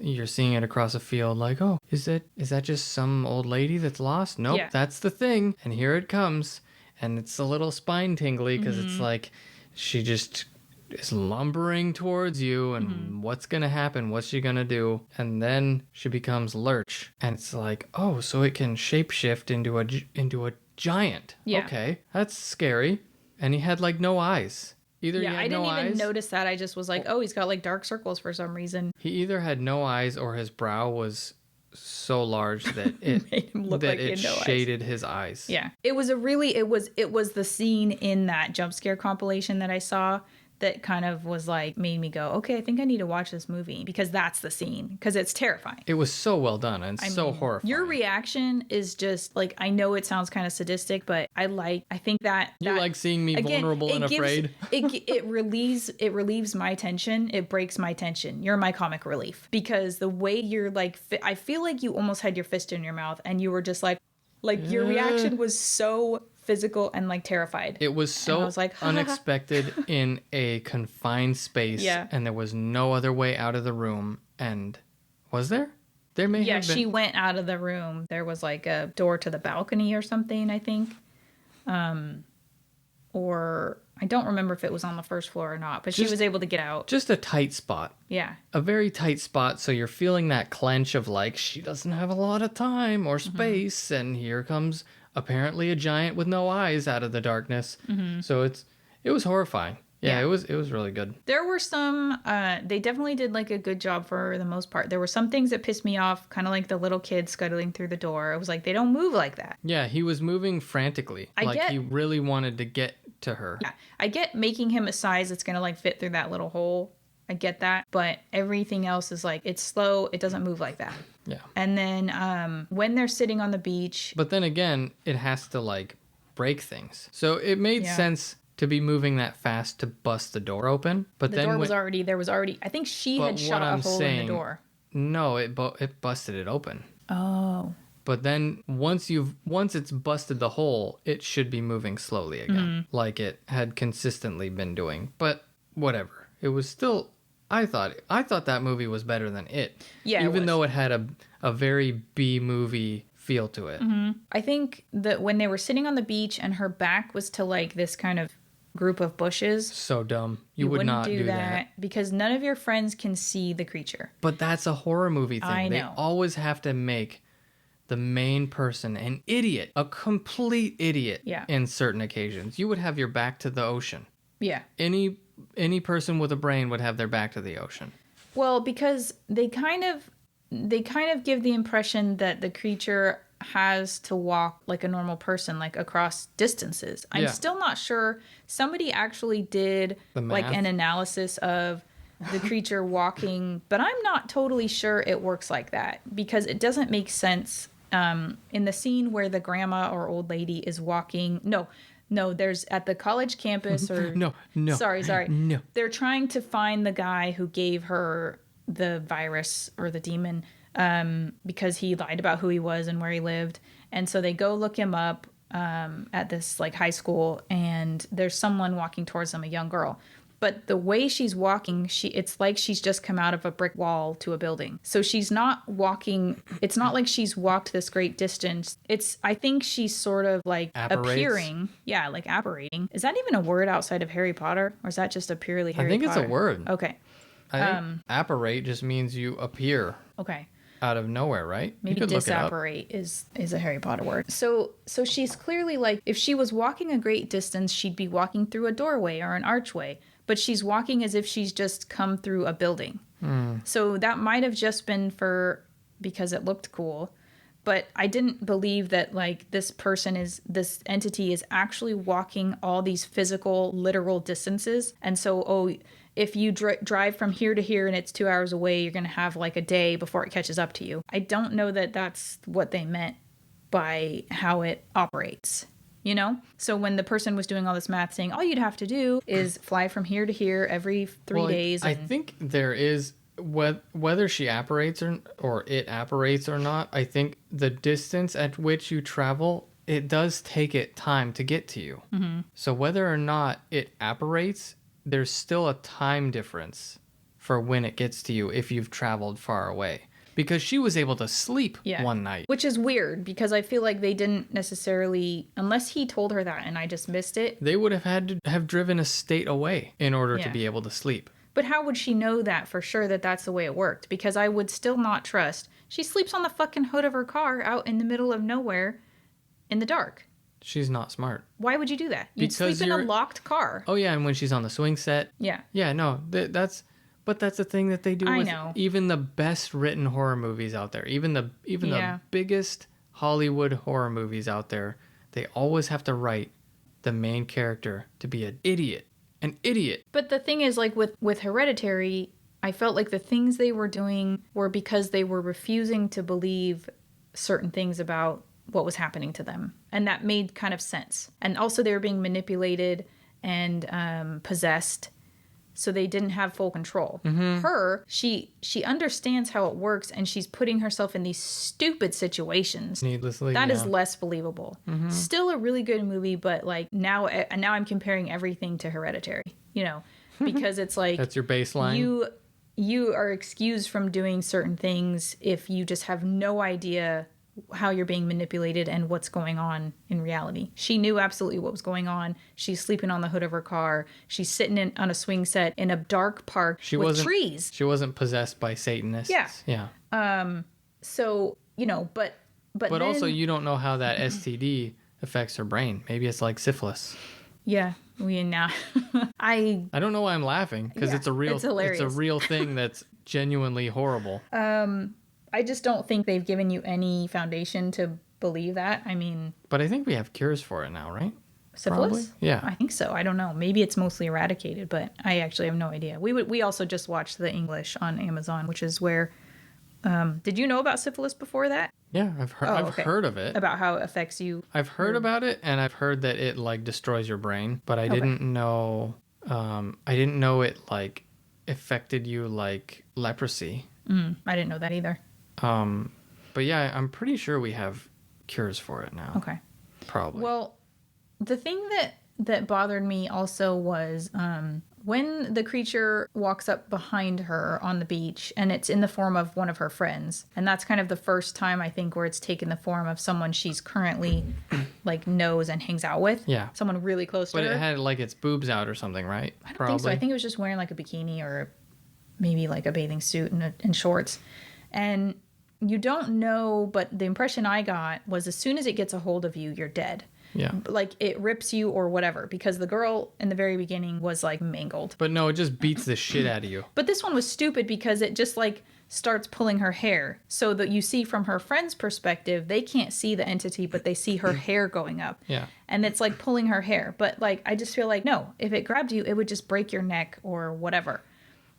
you're seeing it across a field like, oh, is that just some old lady that's lost? Nope, that's the thing. And here it comes. And it's a little spine tingly because it's like... She just is lumbering towards you, and what's going to happen? What's she going to do? And then she becomes Lurch. And it's like, oh, so it can shapeshift into a giant. Yeah. Okay, that's scary. And he had, like, no eyes. Either he had I didn't no even eyes, notice that. I just was like, oh, he's got, like, dark circles for some reason. He either had no eyes or his brow was so large that it made him look like it shaded his eyes. Yeah. It was the scene in that jump scare compilation that I saw that kind of was like, made me go, okay, I think I need to watch this movie because that's the scene, because it's terrifying. It was so well done and so horrifying. Your reaction is just like, I know it sounds kind of sadistic, but I think that you like seeing me vulnerable and afraid. It relieves my tension. It breaks my tension. You're my comic relief because the way you're like, I feel like you almost had your fist in your mouth and you were just like your reaction was so physical and like terrified. It was so unexpected in a confined space, and there was no other way out of the room. And was there? There may have been. She went out of the room. There was like a door to the balcony or something, I think. Or I don't remember if it was on the first floor or not, but she was able to get out. Just a tight spot. Yeah. A very tight spot, so you're feeling that clench of like, she doesn't have a lot of time or space, and here comes apparently a giant with no eyes out of the darkness. So it was horrifying. Yeah, it was really good. There were some, they definitely did like a good job for the most part. There were some things that pissed me off, kind of like the little kid scuttling through the door. I was like, they don't move like that. Yeah, he was moving frantically. He really wanted to get to her. Yeah, I get making him a size that's going to like fit through that little hole. I get that. But everything else is like, it's slow. It doesn't move like that. Yeah. And then when they're sitting on the beach. But then again, it has to like break things. So it made sense to be moving that fast to bust the door open. But there was already, I think she had shot a hole in the door. No, it busted it open. Oh. But then once it's busted the hole, it should be moving slowly again, like it had consistently been doing. But whatever. It was still, I thought that movie was better than it. Yeah, even though it had a very B movie feel to it. I think that when they were sitting on the beach and her back was to like this kind of group of bushes. So dumb. You would not do that. Because none of your friends can see the creature. But that's a horror movie thing. I know. They always have to make the main person an idiot, a complete idiot in certain occasions. You would have your back to the ocean. Yeah. Any any person with a brain would have their back to the ocean? Well, because they kind of give the impression that the creature has to walk like a normal person, like across distances. I'm still not sure. Somebody actually did like an analysis of the creature walking, but I'm not totally sure it works like that because it doesn't make sense. In the scene where the grandma or old lady is walking, no, there's at the college campus or no. Sorry. No. They're trying to find the guy who gave her the virus or the demon because he lied about who he was and where he lived. And so they go look him up at this like high school, and there's someone walking towards them, a young girl. But the way she's walking, it's like she's just come out of a brick wall to a building. So she's not walking. It's not like she's walked this great distance. I think she's sort of like appearing. Yeah, like apparating. Is that even a word outside of Harry Potter? Or is that just a purely Harry Potter? I think it's a word. Okay. I think apparate just means you appear. Okay. Out of nowhere, right? Maybe disapparate is a Harry Potter word. So she's clearly like, if she was walking a great distance, she'd be walking through a doorway or an archway. But she's walking as if she's just come through a building. So that might have just been because it looked cool. But I didn't believe that like this entity is actually walking all these physical, literal distances. And so, if you drive from here to here and it's 2 hours away, you're going to have like a day before it catches up to you. I don't know that that's what they meant by how it operates. You know? So when the person was doing all this math saying, all you'd have to do is fly from here to here every 3 days. I think there is, whether she apparates or it apparates or not, I think the distance at which you travel, it does take it time to get to you. Mm-hmm. So whether or not it apparates, there's still a time difference for when it gets to you if you've traveled far away. Because she was able to sleep one night. Which is weird, because I feel like they didn't necessarily, unless he told her that and I just missed it. They would have had to have driven a state away in order to be able to sleep. But how would she know that for sure that that's the way it worked? Because I would still not trust. She sleeps on the fucking hood of her car out in the middle of nowhere in the dark. She's not smart. Why would you do that? You'd sleep in a locked car. Oh, yeah, and when she's on the swing set. Yeah. Yeah, no, that's... But that's the thing that they do with even the best written horror movies out there. Even the biggest Hollywood horror movies out there, they always have to write the main character to be an idiot. An idiot. But the thing is, like with Hereditary, I felt like the things they were doing were because they were refusing to believe certain things about what was happening to them. And that made kind of sense. And also they were being manipulated and possessed. So they didn't have full control. Mm-hmm. Her, she understands how it works, and she's putting herself in these stupid situations. Needlessly, that is less believable. Mm-hmm. Still a really good movie, but like now I'm comparing everything to Hereditary. You know, because it's like that's your baseline. You are excused from doing certain things if you just have no idea how you're being manipulated and what's going on in reality. She knew absolutely what was going on. She's sleeping on the hood of her car. She's sitting on a swing set in a dark park with trees. She wasn't possessed by Satanists. Yeah. So, you know, but then, also you don't know how that STD affects her brain. Maybe it's like syphilis. Yeah. I don't know why I'm laughing, because it's a real thing that's genuinely horrible. I just don't think they've given you any foundation to believe that. I mean... But I think we have cures for it now, right? Syphilis? Probably? Yeah. I think so. I don't know. Maybe it's mostly eradicated, but I actually have no idea. We also just watched the English on Amazon, which is where... did you know about syphilis before that? Yeah, I've heard of it. About how it affects you. I've heard about it, and I've heard that it like destroys your brain, but I didn't know... I didn't know it like affected you like leprosy. I didn't know that either. But yeah, I'm pretty sure we have cures for it now. Okay. Probably. Well, the thing that bothered me also was when the creature walks up behind her on the beach, and it's in the form of one of her friends. And that's kind of the first time, I think, where it's taken the form of someone she's currently like knows and hangs out with. Yeah. Someone really close to her. But it had like its boobs out or something, right? I don't think so. I think it was just wearing like a bikini or maybe like a bathing suit and shorts. And you don't know, but the impression I got was as soon as it gets a hold of you, you're dead. Yeah. Like it rips you or whatever, because the girl in the very beginning was like mangled. But no, it just beats the shit out of you. But this one was stupid because it just like starts pulling her hair, so that you see from her friend's perspective, they can't see the entity, but they see her hair going up. Yeah. And it's like pulling her hair. But like, I just feel like, no, if it grabbed you, it would just break your neck or whatever.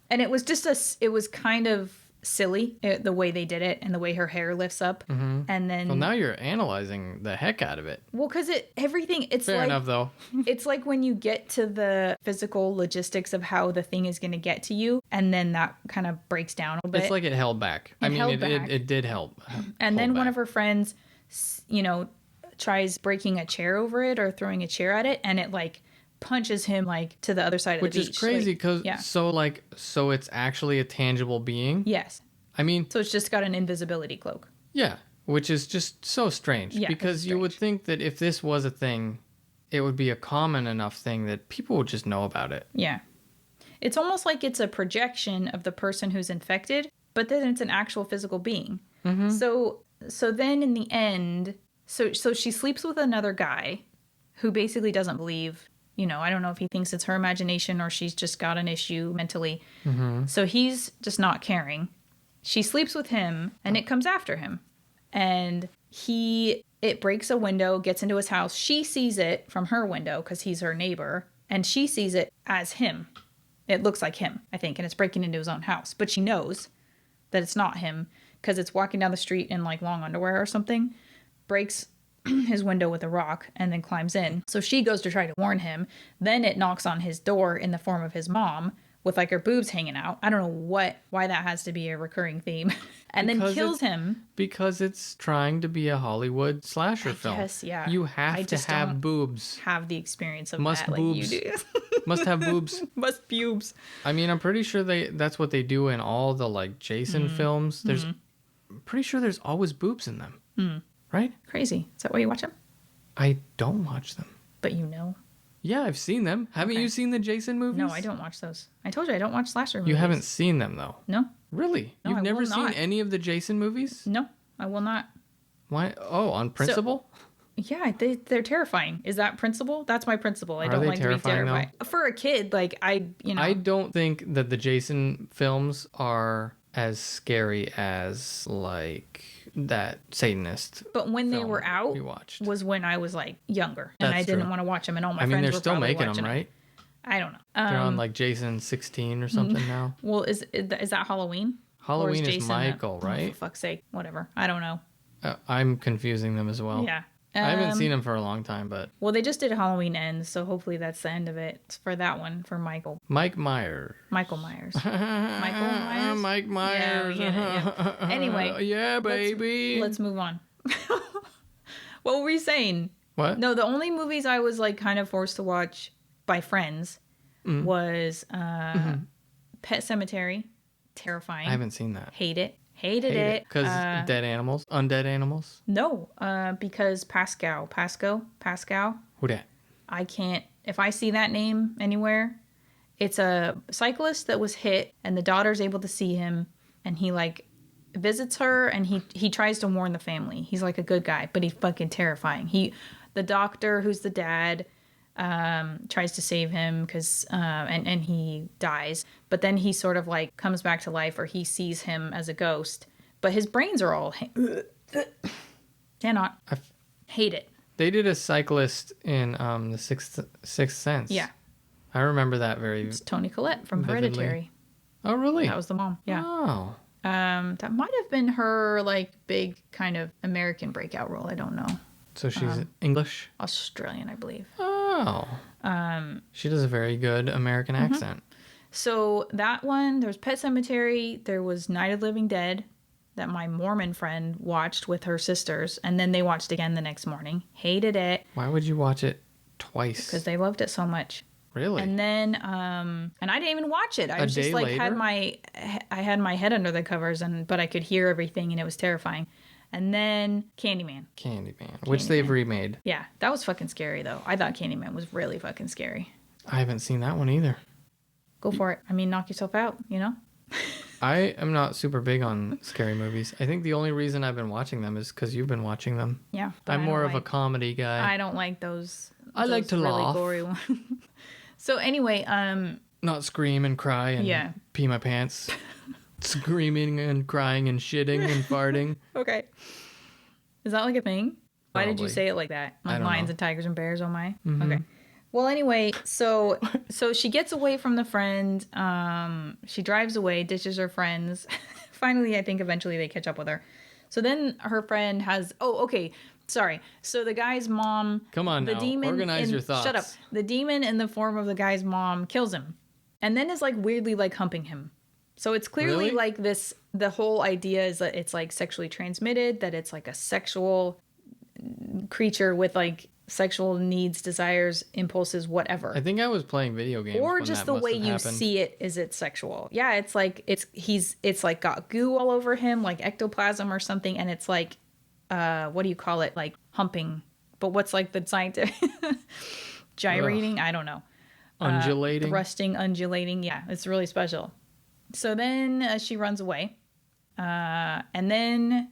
And it was just it was kind of silly, the way they did it and the way her hair lifts up. Mm-hmm. And then... Well, now you're analyzing the heck out of it. Well, because it's fair like... enough, though. It's like when you get to the physical logistics of how the thing is going to get to you, and then that kind of breaks down a bit. It's like it held back. It did help. And then one of her friends, tries breaking a chair over it or throwing a chair at it, and it like punches him like to the other side of the beach. Which is crazy because so it's actually a tangible being. Yes. I mean, so it's just got an invisibility cloak. Yeah, which is just so strange. Yeah, because you would think that if this was a thing, it would be a common enough thing that people would just know about it. Yeah. It's almost like it's a projection of the person who's infected, but then it's an actual physical being. Mm-hmm. So then in the end, so she sleeps with another guy who basically doesn't believe. I don't know if he thinks it's her imagination or she's just got an issue mentally. Mm-hmm. So he's just not caring. She sleeps with him and it comes after him. And it breaks a window, gets into his house. She sees it from her window because he's her neighbor. And she sees it as him. It looks like him, I think. And it's breaking into his own house. But she knows that it's not him because it's walking down the street in like long underwear or something. Breaks his window with a rock and then climbs in. So she goes to try to warn him. Then it knocks on his door in the form of his mom with like her boobs hanging out. I don't know why that has to be a recurring theme. And then kills him. Because it's trying to be a Hollywood slasher film. Yes, yeah. You have to have boobs. Have the experience of Must that boobs. like you do. Must have boobs. Must boobs. I mean, I'm pretty sure that's what they do in all the like Jason films. I'm pretty sure there's always boobs in them. Mm. Right? Crazy. Is that why you watch them? I don't watch them. But you know? Yeah, I've seen them. Haven't you seen the Jason movies? No, I don't watch those. I told you I don't watch slasher movies. You haven't seen them, though? No. Really? No, You've never seen any of the Jason movies? No, I will not. Why? Oh, on principle? Yeah, they're terrifying. Is that principle? That's my principle. I don't like to be terrified. Though? For a kid, like, I don't think that the Jason films are as scary as, like, that Satanist. But when they were out, was when I was like younger, and I didn't want to watch them, and all my friends were they're still making them, right? I don't know. They're on like Jason 16 or something now. Well, is that Halloween? Halloween is Michael, right? Oh, for fuck's sake, whatever. I don't know. I'm confusing them as well. Yeah. I haven't seen them for a long time, but... Well, they just did Halloween Ends, so hopefully that's the end of it. It's for that one, for Michael. Michael Myers. Michael Myers. Mike Myers. Yeah. Anyway. Yeah, baby. Let's move on. What were you saying? What? No, the only movies I was like kind of forced to watch by friends was Pet Sematary. Terrifying. I haven't seen that. Hated it. Because dead animals? Undead animals? No, because Pascal. Who dat? I can't, if I see that name anywhere, it's a cyclist that was hit and the daughter's able to see him and he like visits her and he tries to warn the family. He's like a good guy, but he's fucking terrifying. The doctor who's the dad tries to save him because and he dies, but then he sort of like comes back to life, or he sees him as a ghost, but his brains are all cannot hate it. They did a cyclist in the Sixth Sense. Yeah, I remember that it's Toni Collette from vividly. Hereditary. Oh, really? That was the mom. Yeah. Oh. That might have been her like big kind of American breakout role. I don't know. So she's English? Australian, I believe. Oh. She does a very good American accent. So that one, there's Pet Sematary, there was Night of the Living Dead that my Mormon friend watched with her sisters, and then they watched again the next morning. Hated it. Why would you watch it twice? Because they loved it so much. Really? And then, and I didn't even watch it. I was just like later? I had my head under the covers, but I could hear everything, and it was terrifying. And then Candyman, which they've remade. Yeah, that was fucking scary though. I thought Candyman was really fucking scary. I haven't seen that one either. Go for it. I mean, knock yourself out, you know? I am not super big on scary movies. I think the only reason I've been watching them is because you've been watching them. Yeah. I'm more of a comedy guy. I don't like those. I like to really laugh. gory ones. So anyway, not scream and cry and pee my pants. Screaming and crying and shitting and farting. Okay. Is that like a thing? Why did you say it like that? Like lions and tigers and bears, oh my? Mm-hmm. Okay. Well, anyway, so she gets away from the friend. She drives away, ditches her friends. Finally, I think eventually they catch up with her. So then her friend has... Oh, okay. Sorry. So the guy's mom... Come on now. Organize your thoughts. Shut up. The demon in the form of the guy's mom kills him. And then is like weirdly like humping him. So it's clearly like this... The whole idea is that it's like sexually transmitted, that it's like a sexual creature with like sexual needs, desires, impulses, whatever. I think I was playing video games. Or just the way you see it is it sexual. Yeah, it's like it's like got goo all over him, like ectoplasm or something, and it's like what do you call it? Like humping. But what's like the scientific gyrating? I don't know. Undulating. Thrusting, undulating. Yeah, it's really special. So then she runs away. And then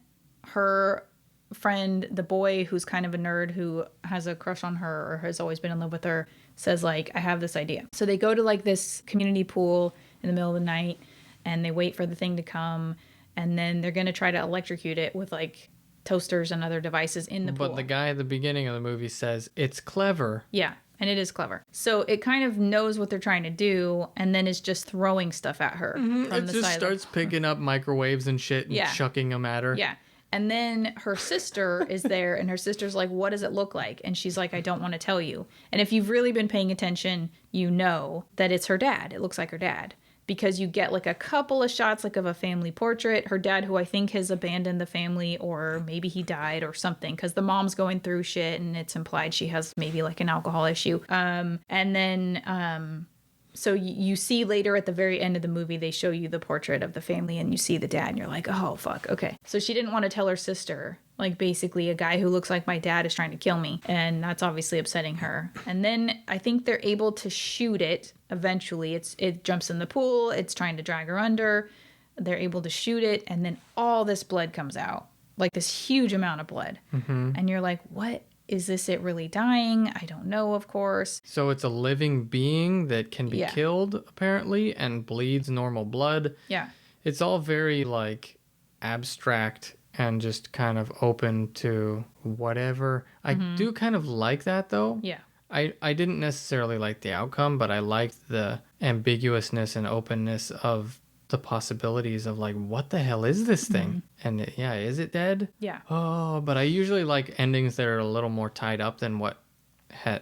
her friend, the boy who's kind of a nerd who has a crush on her or has always been in love with her, says like, I have this idea. So they go to like this community pool in the middle of the night and they wait for the thing to come. And then they're going to try to electrocute it with like toasters and other devices in the pool. But the guy at the beginning of the movie says, it's clever. Yeah. And it is clever. So it kind of knows what they're trying to do and then is just throwing stuff at her. Mm-hmm. It just starts picking up microwaves and shit and chucking them at her. Yeah. And then her sister is there and her sister's like, what does it look like? And she's like, I don't want to tell you. And if you've really been paying attention, you know that it's her dad. It looks like her dad. Because you get like a couple of shots like of a family portrait. Her dad, who I think has abandoned the family or maybe he died or something. Because the mom's going through shit and it's implied she has maybe like an alcohol issue. And then... So you see later at the very end of the movie, they show you the portrait of the family and you see the dad and you're like, oh, fuck. Okay. So she didn't want to tell her sister, like basically a guy who looks like my dad is trying to kill me. And that's obviously upsetting her. And then I think they're able to shoot it eventually. It jumps in the pool. It's trying to drag her under. They're able to shoot it. And then all this blood comes out, like this huge amount of blood. Mm-hmm. And you're like, what? Is this it really dying? I don't know, of course. So it's a living being that can be killed, apparently, and bleeds normal blood. Yeah. It's all very, like, abstract and just kind of open to whatever. I do kind of like that, though. Yeah. I didn't necessarily like the outcome, but I liked the ambiguousness and openness of the possibilities of like, what the hell is this thing? And is it dead? Yeah. Oh, but I usually like endings that are a little more tied up than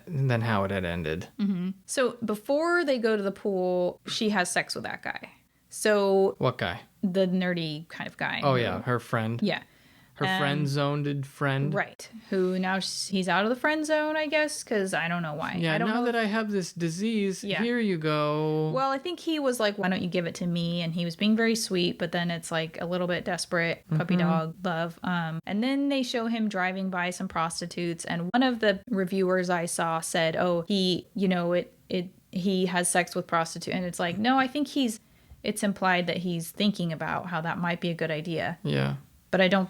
than how it had ended. Mm-hmm. So before they go to the pool, she has sex with that guy. So what guy? The nerdy kind of guy. Oh yeah, her friend. Yeah. Her friend-zoned friend. Right. Who now he's out of the friend zone, I guess, because I don't know why. Yeah, I don't know that I have this disease, here you go. Well, I think he was like, why don't you give it to me? And he was being very sweet, but then it's like a little bit desperate, puppy dog love. And then they show him driving by some prostitutes. And one of the reviewers I saw said, oh, he has sex with prostitutes. And it's like, no, I think it's implied that he's thinking about how that might be a good idea. Yeah. But I don't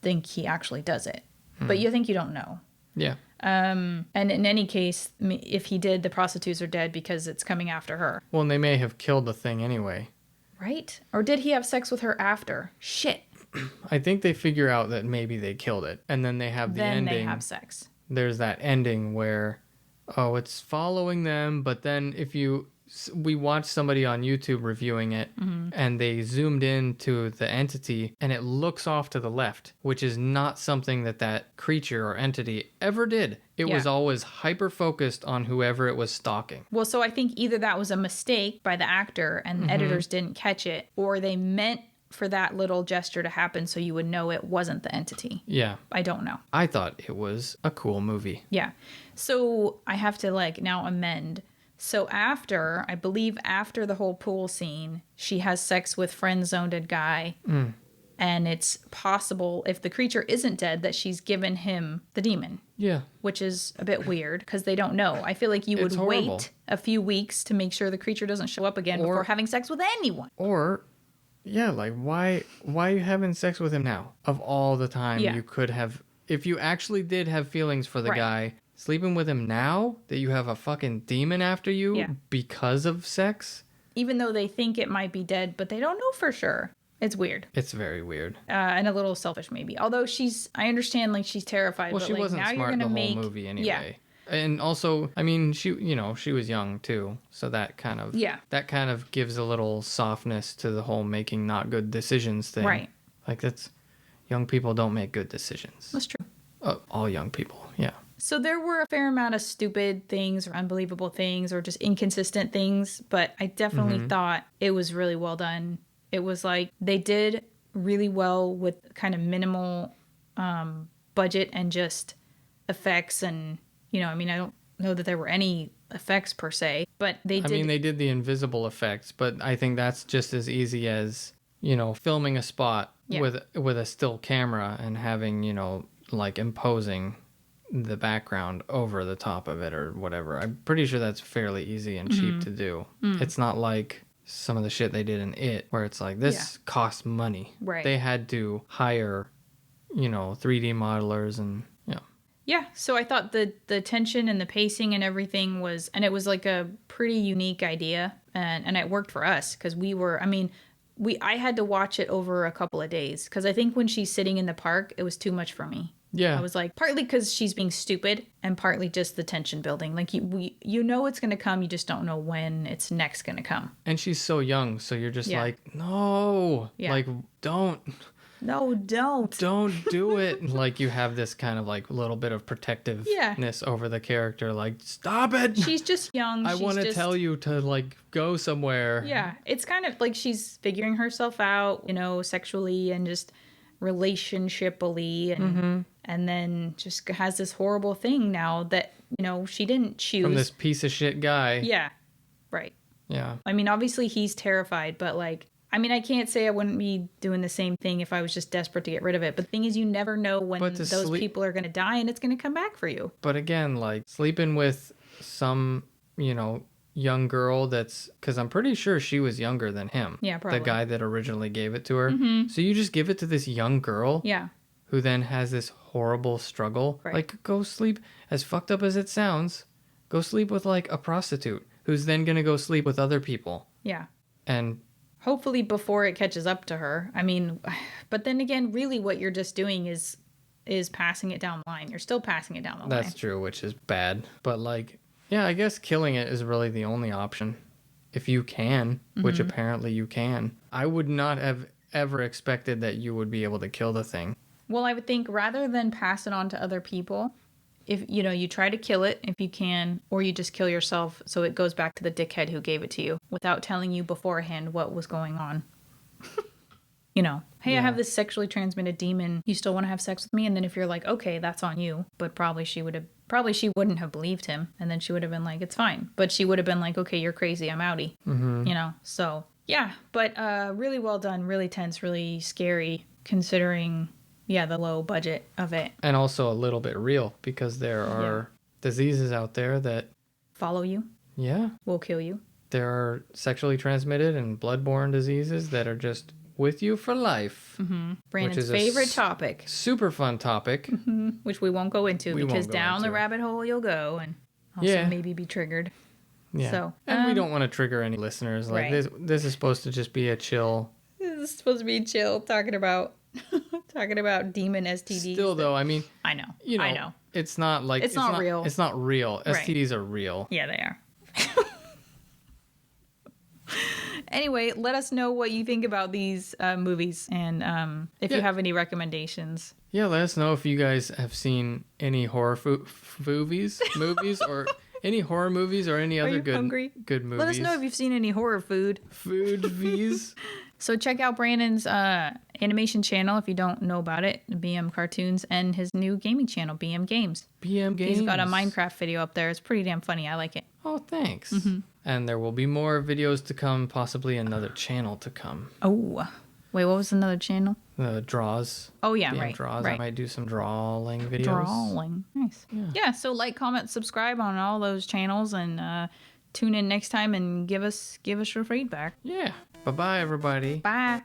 think he actually does it. But you think you don't know. Yeah. And in any case, if he did, the prostitutes are dead because it's coming after her. Well, and they may have killed the thing anyway. Right? Or did he have sex with her after? Shit. I think they figure out that maybe they killed it. And then they have the ending. Then they have sex. There's that ending where, it's following them. But then we watched somebody on YouTube reviewing it and they zoomed into the entity and it looks off to the left, which is not something that creature or entity ever did. It was always hyper focused on whoever it was stalking. Well, so I think either that was a mistake by the actor and the editors didn't catch it, or they meant for that little gesture to happen so you would know it wasn't the entity. Yeah. I don't know. I thought it was a cool movie. Yeah. So I have to now amend. So I believe after the whole pool scene, she has sex with friend-zoned guy. And it's possible, if the creature isn't dead, that she's given him the demon. Yeah. Which is a bit weird, because they don't know. I feel like you would wait a few weeks to make sure the creature doesn't show up again before having sex with anyone. Or Yeah, like why are you having sex with him now? Of all the time you could have, if you actually did have feelings for the guy, sleeping with him now that you have a fucking demon after you because of sex? Even though they think it might be dead, but they don't know for sure. It's weird. It's very weird. And a little selfish maybe. Although I understand like she's terrified. Well, but, she like, wasn't now smart you're gonna the whole movie anyway. Yeah. And also, I mean, she was young too, so that kind of gives a little softness to the whole making not good decisions thing. Right. Like young people don't make good decisions. That's true. All young people, yeah. So there were a fair amount of stupid things or unbelievable things or just inconsistent things, but I definitely thought it was really well done. It was like they did really well with kind of minimal budget and just effects and, I mean, I don't know that there were any effects per se, but they did. I mean, they did the invisible effects, but I think that's just as easy as, filming a spot with a still camera and having, like imposing the background over the top of it or whatever. I'm pretty sure that's fairly easy and cheap to do. It's not like some of the shit they did in It where it's like, this costs money. Right. They had to hire, 3D modelers and Yeah, so I thought the tension and the pacing and everything was, and it was like a pretty unique idea, and it worked for us because I had to watch it over a couple of days because I think when she's sitting in the park, it was too much for me. Yeah. I was like, partly because she's being stupid and partly just the tension building. Like, it's going to come, you just don't know when it's next going to come. And she's so young, so you're just like, no, like, don't. No, don't. Don't do it. Like you have this kind of like little bit of protectiveness over the character. Like, stop it. She's just young. I want to tell you to like go somewhere. Yeah. It's kind of like she's figuring herself out, sexually and just relationshipally and then just has this horrible thing now that, she didn't choose. From this piece of shit guy. Yeah. Right. Yeah. I mean, obviously he's terrified, but like, I can't say I wouldn't be doing the same thing if I was just desperate to get rid of it. But the thing is, you never know when those people are going to die and it's going to come back for you. But again, like sleeping with some, young girl because I'm pretty sure she was younger than him. Yeah, probably. The guy that originally gave it to her. So you just give it to this young girl. Yeah. Who then has this horrible struggle. Right. Like, go sleep, as fucked up as it sounds, go sleep with like a prostitute who's then going to go sleep with other people. Yeah. And hopefully before it catches up to her. I mean, but then again, really what you're just doing is passing it down the line. You're still passing it down the line. That's true, which is bad. But like, yeah, I guess killing it is really the only option. If you can, which apparently you can. I would not have ever expected that you would be able to kill the thing. Well, I would think rather than pass it on to other people, if, you try to kill it if you can, or you just kill yourself so it goes back to the dickhead who gave it to you without telling you beforehand what was going on. Hey, I have this sexually transmitted demon. You still want to have sex with me? And then if you're like, okay, that's on you. But probably she wouldn't have believed him. And then she would have been like, it's fine. But she would have been like, okay, you're crazy. I'm outie. So yeah, but really well done, really tense, really scary considering... Yeah, the low budget of it. And also a little bit real because there are diseases out there that... follow you. Yeah. Will kill you. There are sexually transmitted and bloodborne diseases that are just with you for life. Mm-hmm. Brandon's favorite topic. Super fun topic. Mm-hmm. Which we won't go into because down the rabbit hole you'll go and also maybe be triggered. Yeah. So, and we don't want to trigger any listeners. Like this is supposed to just be a chill... This is supposed to be chill, talking about demon STDs. Still, though, I mean... I know. I know. It's not like... It's not real. It's not real. Right. STDs are real. Yeah, they are. Anyway, let us know what you think about these movies and if you have any recommendations. Yeah, let us know if you guys have seen any horror movies or any horror movies or any other good movies. Let us know if you've seen any horror food. Food-vies. So check out Brandon's animation channel if you don't know about it, BM Cartoons, and his new gaming channel, BM Games. BM Games. He's got a Minecraft video up there. It's pretty damn funny. I like it. Oh, thanks. Mm-hmm. And there will be more videos to come, possibly another channel to come. Oh, wait, what was another channel? Draws. Oh, yeah, BM right. Draws. Right. I might do some drawing videos. Drawing. Nice. Yeah, so like, comment, subscribe on all those channels, and tune in next time and give us your feedback. Yeah. Bye-bye, everybody. Bye.